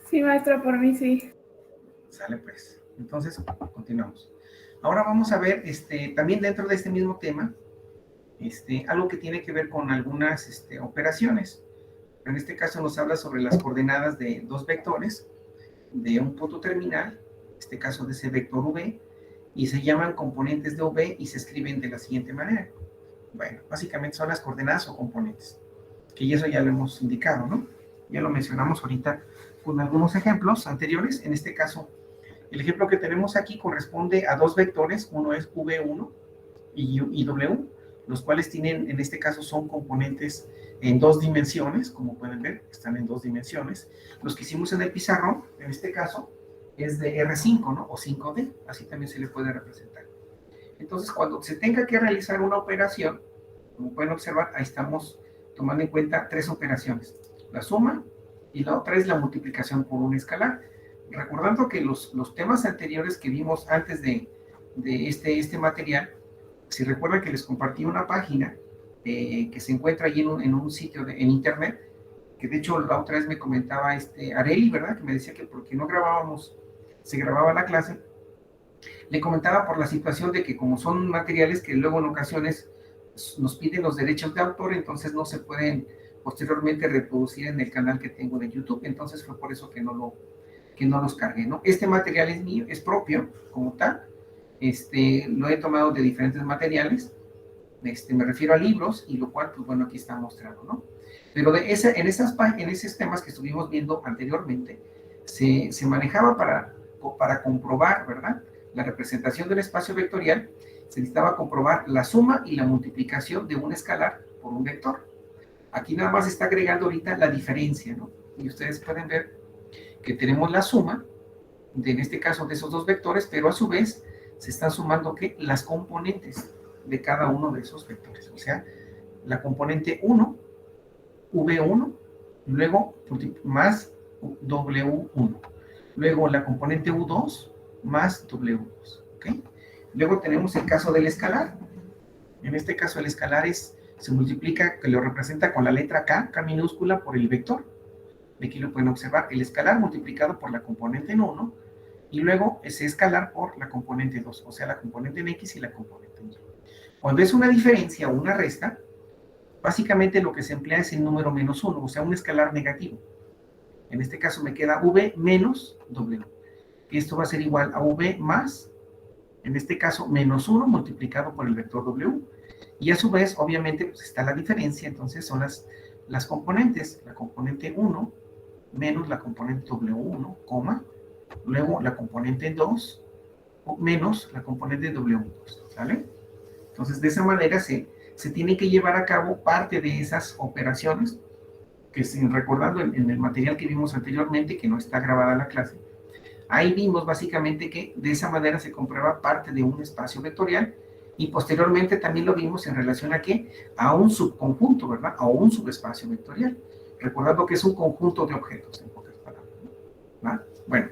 Sí, maestra, por mí sí. Sale pues. Entonces, continuamos. Ahora vamos a ver, también dentro de este mismo tema, algo que tiene que ver con algunas operaciones. En este caso nos habla sobre las coordenadas de dos vectores, de un punto terminal, en este caso de ese vector V, y se llaman componentes de V y se escriben de la siguiente manera. Bueno, básicamente son las coordenadas o componentes, que eso ya lo hemos indicado, ¿no? Ya lo mencionamos ahorita con algunos ejemplos anteriores. En este caso, el ejemplo que tenemos aquí corresponde a dos vectores, uno es V1 y W, los cuales tienen, en este caso, son componentes en dos dimensiones, como pueden ver, están en dos dimensiones. Los que hicimos en el pizarrón, en este caso, es de R5, ¿no? O 5D, así también se le puede representar. Entonces, cuando se tenga que realizar una operación, como pueden observar, ahí estamos tomando en cuenta tres operaciones. La suma y la otra es la multiplicación por un escalar. Recordando que los temas anteriores que vimos antes de este material, si recuerdan que les compartí una página que se encuentra allí en un sitio en internet, que de hecho la otra vez me comentaba Areli, ¿verdad? Que me decía que porque no grabábamos, se grababa la clase. Le comentaba por la situación de que como son materiales que luego en ocasiones nos piden los derechos de autor, entonces no se pueden posteriormente reproducir en el canal que tengo de YouTube. Entonces fue por eso que no que no los cargue, ¿no? Este material es mío, es propio, como tal. Lo he tomado de diferentes materiales. Me refiero a libros, y lo cual, pues bueno, aquí está mostrado, ¿no? Pero en esos temas que estuvimos viendo anteriormente, se manejaba para comprobar, ¿verdad? La representación del espacio vectorial, se necesitaba comprobar la suma y la multiplicación de un escalar por un vector. Aquí nada más está agregando ahorita la diferencia, ¿no? Y ustedes pueden ver que tenemos la suma, en este caso de esos dos vectores, pero a su vez se están sumando, ¿qué? Las componentes de cada uno de esos vectores. O sea, la componente 1, V1, luego más W1. Luego la componente U2 más W2. ¿Ok? Luego tenemos el caso del escalar. En este caso el escalar se multiplica, que lo representa con la letra K minúscula, por el vector. Aquí lo pueden observar, el escalar multiplicado por la componente en 1, y luego ese escalar por la componente 2, o sea, la componente en X y la componente en Y. Cuando es una diferencia o una resta, básicamente lo que se emplea es el número menos 1, o sea, un escalar negativo. En este caso me queda V menos W. Esto va a ser igual a V más, en este caso, menos 1 multiplicado por el vector W. Y a su vez, obviamente, pues está la diferencia, entonces son las componentes. La componente 1 menos la componente W1, coma, luego la componente 2 menos la componente W2, ¿sale? Entonces, de esa manera se tiene que llevar a cabo parte de esas operaciones, que recordando en el material que vimos anteriormente, que no está grabada la clase, ahí vimos básicamente que de esa manera se comprueba parte de un espacio vectorial, y posteriormente también lo vimos en relación a ¿qué? A un subconjunto, ¿verdad? A un subespacio vectorial, recordando que es un conjunto de objetos, en pocas palabras, ¿verdad? Bueno,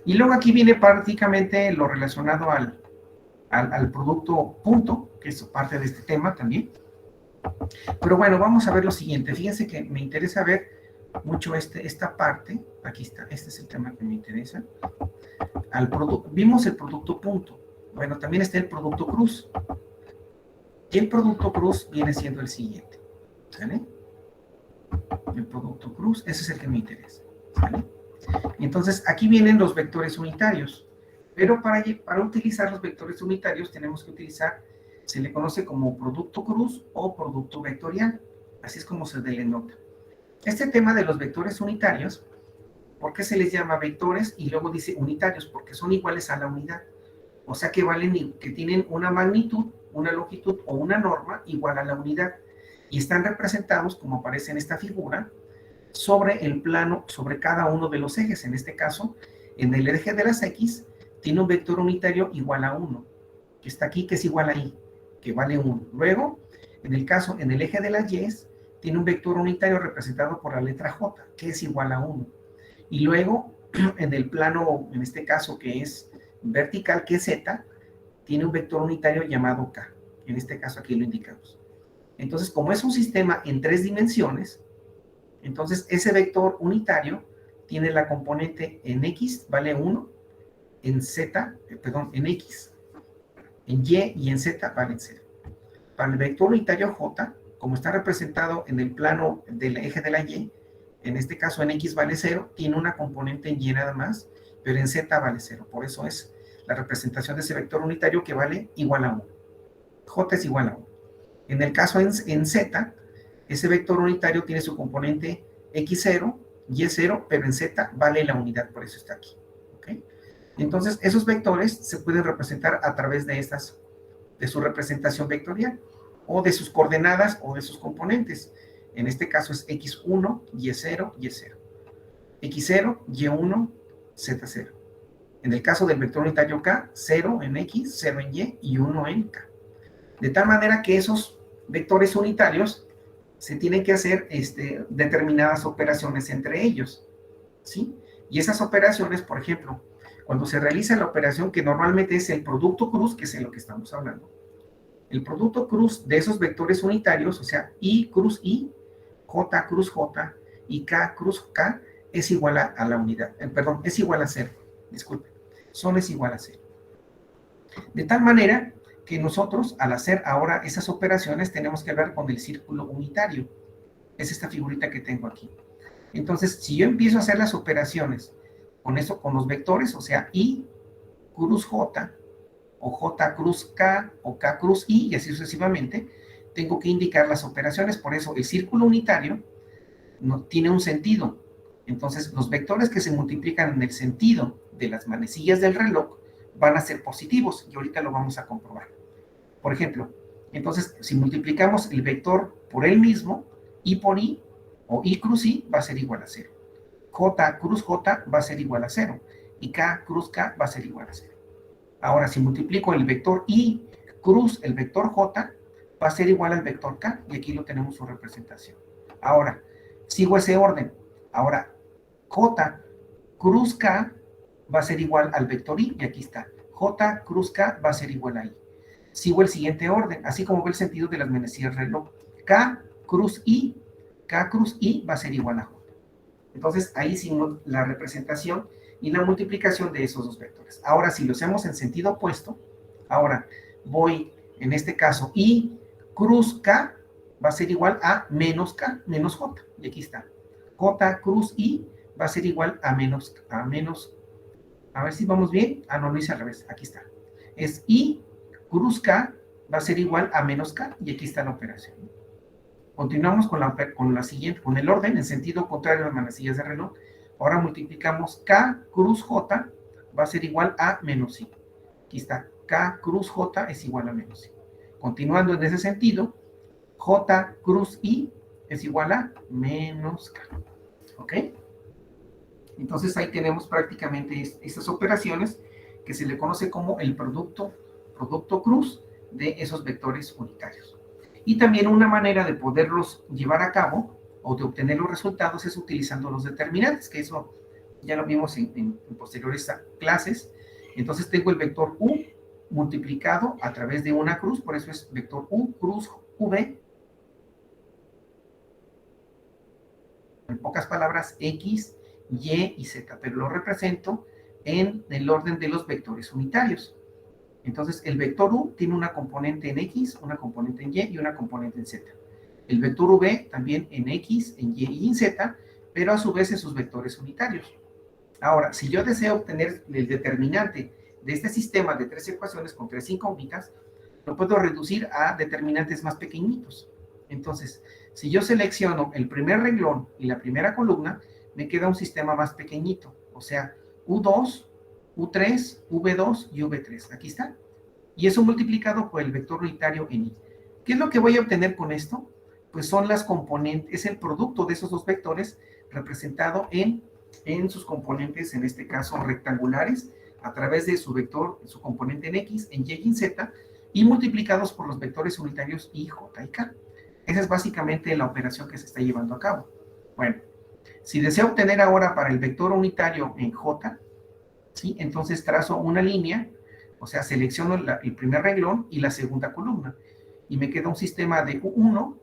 y luego aquí viene prácticamente lo relacionado al producto punto, que es parte de este tema también. Pero bueno, vamos a ver lo siguiente. Fíjense que me interesa ver mucho esta parte. Aquí está, este es el tema que me interesa. Vimos el producto punto. Bueno, también está el producto cruz. Y el producto cruz viene siendo el siguiente, ¿sale? El producto cruz, ese es el que me interesa, ¿sale? Entonces, aquí vienen los vectores unitarios. Pero para utilizar los vectores unitarios tenemos que utilizar, se le conoce como producto cruz o producto vectorial. Así es como se denota. Este tema de los vectores unitarios, ¿por qué se les llama vectores? Y luego dice unitarios, porque son iguales a la unidad. O sea que tienen una magnitud, una longitud o una norma igual a la unidad. Y están representados, como aparece en esta figura, sobre el plano, sobre cada uno de los ejes. En este caso, en el eje de las X, tiene un vector unitario igual a 1, que está aquí, que es igual a Y, que vale 1. Luego, en el eje de las Y, tiene un vector unitario representado por la letra J, que es igual a 1. Y luego, en el plano, en este caso, que es vertical, que es Z, tiene un vector unitario llamado K. En este caso, aquí lo indicamos. Entonces, como es un sistema en 3 dimensiones, entonces ese vector unitario tiene la componente en X, vale 1, en Z, en X, en Y y en Z vale 0. Para el vector unitario J, como está representado en el plano del eje de la Y, en este caso en X vale 0, tiene una componente en Y nada más, pero en Z vale 0. Por eso es la representación de ese vector unitario que vale igual a 1. J es igual a 1. En el caso en Z, ese vector unitario tiene su componente X0, Y0, pero en Z vale la unidad, por eso está aquí. ¿Okay? Entonces, esos vectores se pueden representar a través de su representación vectorial, o de sus coordenadas, o de sus componentes. En este caso es X1, Y0, Y0. X0, Y1, Z0. En el caso del vector unitario K, 0 en X, 0 en Y 1 en K. De tal manera que esos vectores unitarios se tienen que hacer determinadas operaciones entre ellos, ¿sí? Y esas operaciones, por ejemplo, cuando se realiza la operación que normalmente es el producto cruz, que es en lo que estamos hablando, el producto cruz de esos vectores unitarios, o sea, I cruz I, J cruz J y K cruz K, es igual a la unidad, es igual a 0, disculpen, solo es igual a 0. De tal manera que nosotros, al hacer ahora esas operaciones, tenemos que ver con el círculo unitario. Es esta figurita que tengo aquí. Entonces, si yo empiezo a hacer las operaciones con eso, con los vectores, o sea, I cruz J, o J cruz K, o K cruz I, y así sucesivamente, tengo que indicar las operaciones. Por eso el círculo unitario no tiene un sentido. Entonces, los vectores que se multiplican en el sentido de las manecillas del reloj van a ser positivos, y ahorita lo vamos a comprobar. Por ejemplo, entonces, si multiplicamos el vector por él mismo, I por I, o I cruz I, va a ser igual a 0. J cruz J va a ser igual a 0, y K cruz K va a ser igual a 0. Ahora, si multiplico el vector I cruz el vector J, va a ser igual al vector K, y aquí lo tenemos su representación. Ahora, sigo ese orden. Ahora, J cruz K va a ser igual al vector I, y aquí está. J cruz K va a ser igual a I. Sigo el siguiente orden, así como ve el sentido de las manecillas del reloj. K cruz I va a ser igual a J. Entonces, ahí hicimos la representación y la multiplicación de esos dos vectores. Ahora, si lo hacemos en sentido opuesto, ahora voy, en este caso, I cruz K va a ser igual a menos K, menos J. Y aquí está. J cruz I va a ser igual a menos, a ver si vamos bien. Ah, no, lo hice al revés. Aquí está. Es I cruz K va a ser igual a menos K, y aquí está la operación. Continuamos con la siguiente, con el orden en sentido contrario a las manecillas de reloj. Ahora multiplicamos K cruz J va a ser igual a menos I. Aquí está. K cruz J es igual a menos I. Continuando en ese sentido, J cruz I es igual a menos K. ¿Ok? Entonces ahí tenemos prácticamente estas operaciones que se le conoce como el producto cruz de esos vectores unitarios. Y también una manera de poderlos llevar a cabo o de obtener los resultados es utilizando los determinantes, que eso ya lo vimos en posteriores clases. Entonces tengo el vector U multiplicado a través de una cruz, por eso es vector U cruz V. En pocas palabras, X, Y y Z, pero lo represento en el orden de los vectores unitarios. Entonces, el vector U tiene una componente en X, una componente en Y y una componente en Z. El vector V también en X, en Y y en Z, pero a su vez en sus vectores unitarios. Ahora, si yo deseo obtener el determinante de este sistema de 3 ecuaciones con 3 incógnitas, lo puedo reducir a determinantes más pequeñitos. Entonces, si yo selecciono el primer renglón y la primera columna, me queda un sistema más pequeñito, o sea, U2, U3, V2 y V3. Aquí está. Y eso multiplicado por el vector unitario en I. ¿Qué es lo que voy a obtener con esto? Pues son las componentes, es el producto de esos dos vectores representado en sus componentes, en este caso rectangulares, a través de su vector, su componente en X, en Y y en Z, y multiplicados por los vectores unitarios I, J y K. Esa es básicamente la operación que se está llevando a cabo. Bueno, si deseo obtener ahora para el vector unitario en J, ¿sí? Entonces trazo una línea, o sea, selecciono el primer renglón y la segunda columna, y me queda un sistema de U1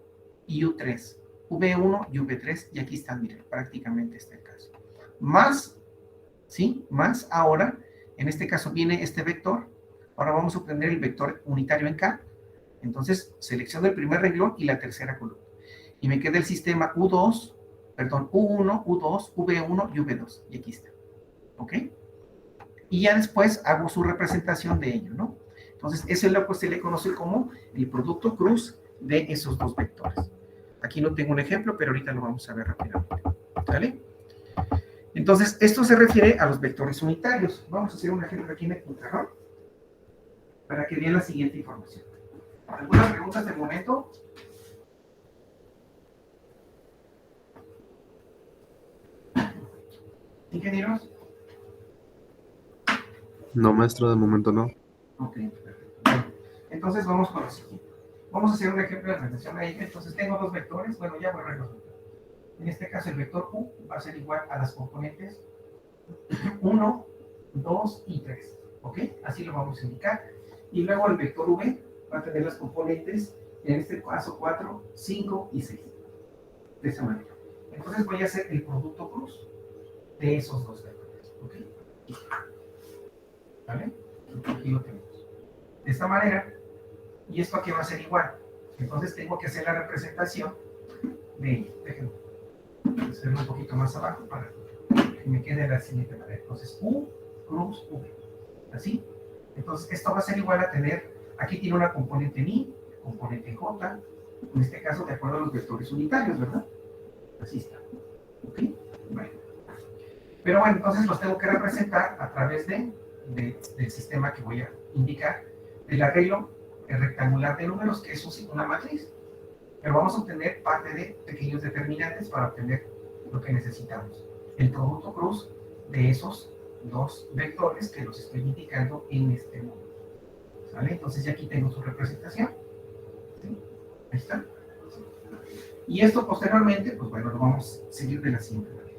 y U3, V1 y V3, y aquí está, miren, prácticamente este caso. Más, ¿sí? Más ahora, en este caso viene este vector, ahora vamos a obtener el vector unitario en K, entonces selecciono el primer renglón y la tercera columna, y me queda el sistema U1, U2, V1 y V2, y aquí está, ¿ok? Y ya después hago su representación de ello, ¿no? Entonces, eso es lo que se le conoce como el producto cruz de esos dos vectores. Aquí no tengo un ejemplo, pero ahorita lo vamos a ver rápidamente, ¿vale? Entonces, esto se refiere a los vectores unitarios. Vamos a hacer un ejemplo aquí en el pizarrón para que vean la siguiente información. ¿Algunas preguntas del momento? ¿Ingenieros? No, maestro, de momento no. Ok, perfecto. Bueno, entonces vamos con lo siguiente. Vamos a hacer un ejemplo de regresión a ella. Entonces tengo dos vectores. Bueno, ya voy a resolver. En este caso el vector U va a ser igual a las componentes 1, 2 y 3. ¿Ok? Así lo vamos a indicar. Y luego el vector V va a tener las componentes, en este caso 4, 5 y 6. De esa manera. Entonces voy a hacer el producto cruz de esos dos vectores. ¿Ok? ¿Vale? Aquí lo tenemos. De esta manera, y esto aquí va a ser igual. Entonces tengo que hacer la representación de ello. Déjenme hacerlo un poquito más abajo para y me queda de la siguiente manera. Entonces, U cruz V. ¿Así? Entonces, esto va a ser igual a tener, aquí tiene una componente en I, componente en J, en este caso de acuerdo a los vectores unitarios, ¿verdad? Así está. ¿Ok? Bueno. Pero bueno, entonces los tengo que representar a través del sistema que voy a indicar, del arreglo rectangular de números, que es una matriz. Pero vamos a obtener parte de pequeños determinantes para obtener lo que necesitamos. El producto cruz de esos dos vectores que los estoy indicando en este modo. ¿Vale? Entonces ya aquí tengo su representación. ¿Sí? Ahí está. Y esto posteriormente, pues bueno, lo vamos a seguir de la siguiente manera.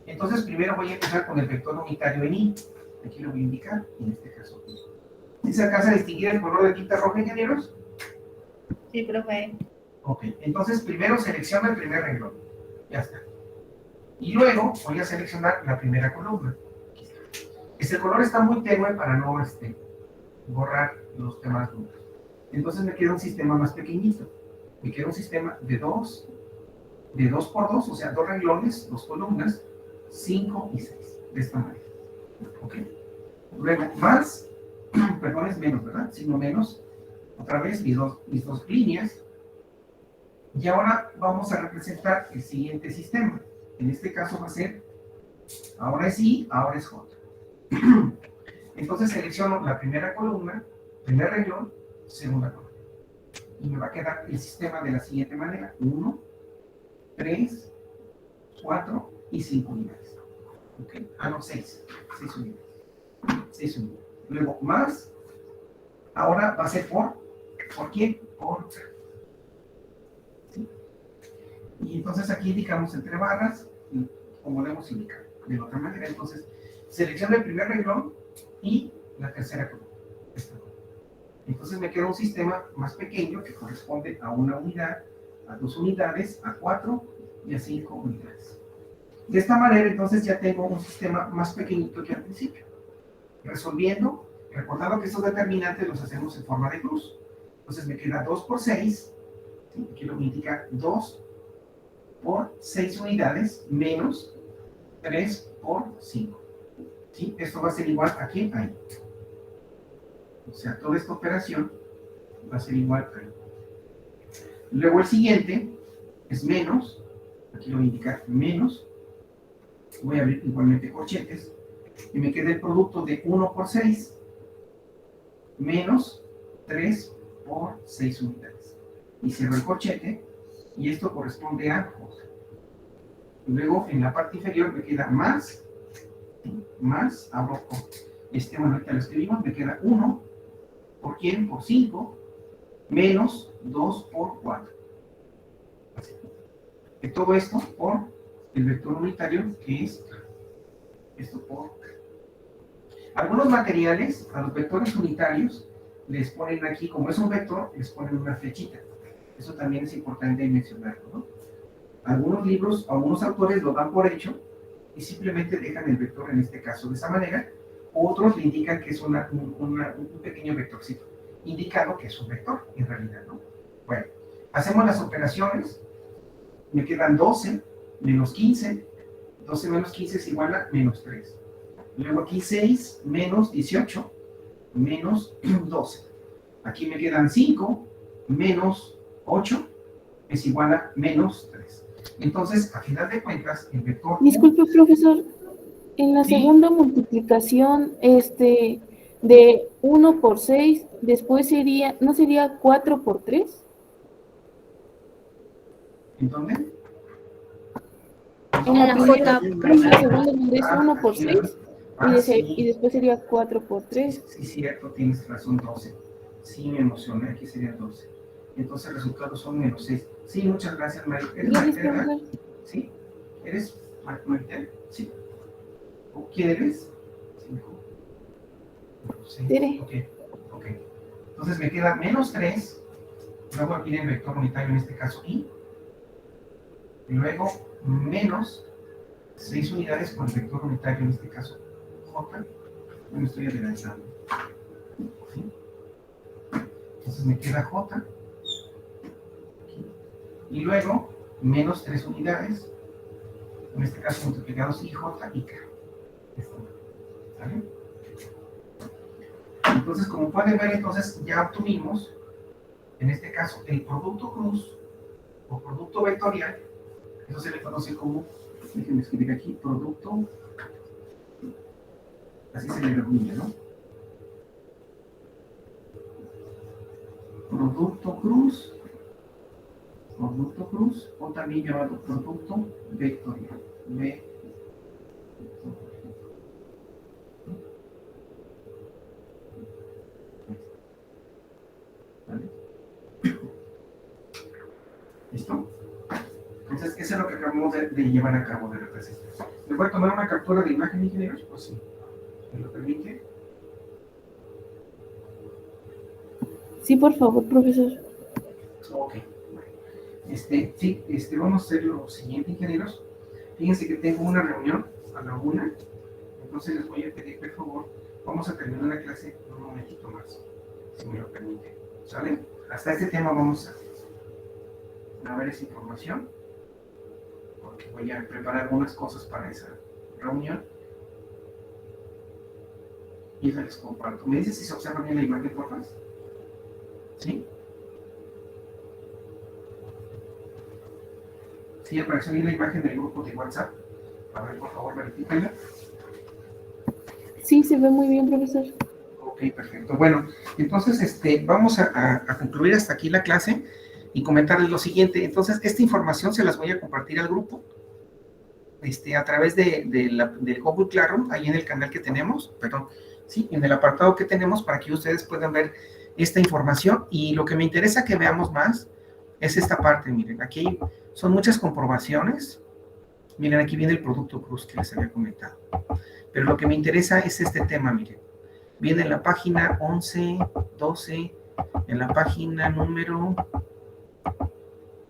Entonces primero voy a empezar con el vector unitario en I. Aquí lo voy a indicar, en este caso. ¿Sí se alcanza a distinguir el color de tinta roja, ingenieros? Sí, profe. Ok, entonces primero selecciono el primer renglón. Ya está. Y luego voy a seleccionar la primera columna. Este color está muy tenue para no borrar los demás números. Entonces me queda un sistema más pequeñito. Me queda un sistema de 2 por 2, o sea, 2 renglones, 2 columnas, 5 y 6, de esta manera. Ok. Luego, más, perdón, es menos, ¿verdad? Signo menos, otra vez mis dos líneas. Y ahora vamos a representar el siguiente sistema. En este caso va a ser, ahora es I, ahora es J. Entonces selecciono la primera columna, primer renglón, segunda columna. Y me va a quedar el sistema de la siguiente manera: 1, 3, 4 y 5 unidades. Okay. Ah, no, 6 unidades. 6 unidades. Luego, más, ahora va a ser ¿por quién? Por. ¿Sí? Y entonces aquí indicamos entre barras, como debemos indicar de otra manera. Entonces, selecciono el primer renglón y la tercera columna. Entonces me queda un sistema más pequeño que corresponde a una unidad, a 2 unidades, a 4 y a 5 unidades. De esta manera, entonces ya tengo un sistema más pequeñito que al principio. Resolviendo, recordando que estos determinantes los hacemos en forma de cruz. Entonces me queda 2 por 6, ¿sí? Aquí lo voy a indicar, 2 por 6 unidades menos 3 por 5. ¿Sí? Esto va a ser igual a ¿quién? Ahí. O sea, toda esta operación va a ser igual a ahí. Luego el siguiente es menos, aquí lo voy a indicar menos, voy a abrir igualmente corchetes, y me queda el producto de 1 por 6 menos 3 por 6 unidades. Y cierro el corchete, y esto corresponde a J. Luego en la parte inferior me queda más, abro bueno, ahorita lo escribimos, me queda 1, ¿por quién? Por 5, menos 2 por 4. Así. Y todo esto por el vector unitario, que es esto por. Algunos materiales, a los vectores unitarios, les ponen aquí, como es un vector, les ponen una flechita. Eso también es importante mencionarlo, ¿no? Algunos libros, algunos autores lo dan por hecho y simplemente dejan el vector en este caso de esa manera. Otros le indican que es un pequeño vectorcito, indicando que es un vector, en realidad, ¿no? Bueno, hacemos las operaciones. Me quedan 12 menos 15. 12 menos 15 es igual a menos 3. Luego aquí 6 menos 18 menos 12. Aquí me quedan 5 menos 8 es igual a menos 3. Entonces, a final de cuentas, el vector... Disculpe, profesor. En la Sí. segunda multiplicación, de 1 por 6, después sería, ¿no sería 4 por 3? ¿En dónde? En la primera, J. en la segunda donde es 1 por 6, Sí. y después sería 4 por 3. Sí, cierto, tienes razón, 12. Sí, me emocioné, aquí sería 12. Entonces el resultado son menos 6. Sí, muchas gracias, María. ¿Eres Maritel, verdad? ¿Sí? ¿Eres Maritel? Sí. ¿O quién eres? 5. Sí. Tere. Ok. Entonces me queda menos 3. Luego aquí en el vector unitario, en este caso I. Y luego menos 6 unidades con el vector unitario, en este caso J. No me estoy adelantando. ¿Sí? Entonces me queda J. Aquí. Y luego menos 3 unidades En este caso multiplicados I, J y K. ¿Vale? Entonces, como pueden ver, entonces ya obtuvimos, en este caso, el producto cruz o producto vectorial. Eso se le conoce como, déjenme escribir aquí, producto, así se le denomina, ¿no? Producto cruz, o también llamado producto vectorial. ¿Vale? ¿Listo? Entonces, eso es lo que acabamos de llevar a cabo de representación. ¿Me voy a tomar una captura de imagen, ingenieros? Pues sí. ¿Me lo permite? Sí, por favor, profesor. Ok. Sí, vamos a hacer lo siguiente, ingenieros. Fíjense que tengo una reunión a la 1. Entonces les voy a pedir, por favor, vamos a terminar la clase un momentito más, si me lo permite. ¿Sale? Hasta este tema vamos a ver esa información, porque voy a preparar algunas cosas para esa reunión. Y se les comparto. ¿Me dice si se observa bien la imagen, por favor? ¿Sí? ¿Sí apareció bien la imagen del grupo de WhatsApp? A ver, por favor, verifíquenla. Sí, se ve muy bien, profesor. Ok, perfecto. Bueno, entonces vamos a concluir hasta aquí la clase y comentarles lo siguiente. Entonces, esta información se las voy a compartir al grupo a través del Google Classroom, ahí en el canal que tenemos, perdón, sí, en el apartado que tenemos para que ustedes puedan ver esta información. Y lo que me interesa que veamos más es esta parte. Miren, aquí son muchas comprobaciones. Miren, aquí viene el producto cruz que les había comentado. Pero lo que me interesa es este tema, miren. Viene en la página 11, 12, en la página número...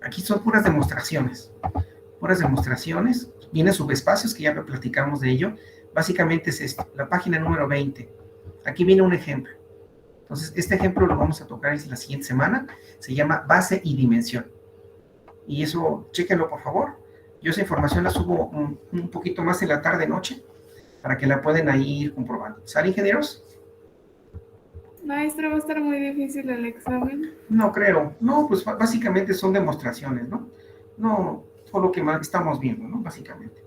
Aquí son puras demostraciones. Puras demostraciones. Vienen subespacios, que ya platicamos de ello. Básicamente es esto, la página número 20. Aquí viene un ejemplo. Entonces, este ejemplo lo vamos a tocar la siguiente semana. Se llama base y dimensión. Y eso, chéquenlo, por favor. Yo esa información la subo un poquito más en la tarde-noche para que la puedan ahí ir comprobando. ¿Sale, ingenieros? Maestro, va a estar muy difícil el examen. No creo. No, pues básicamente son demostraciones, ¿no? No, por lo que más estamos viendo, ¿no? Básicamente.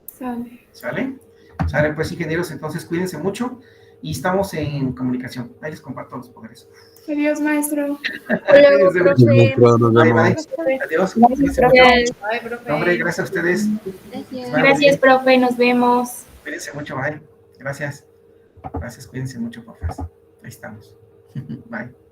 Sale. ¿Sale? Sale, pues, ingenieros, entonces cuídense mucho y estamos en comunicación. Ahí les comparto los poderes. Adiós, maestro. Luego, profe. Nos Bye, vemos. bye. Adiós. Gracias, Cuídense mucho. profe. Bye, profe. No, hombre, gracias a ustedes. Gracias. Bye. Gracias, profe, nos vemos. Cuídense mucho, bye. Gracias. Gracias, cuídense mucho, por favor. Ahí estamos. Bye.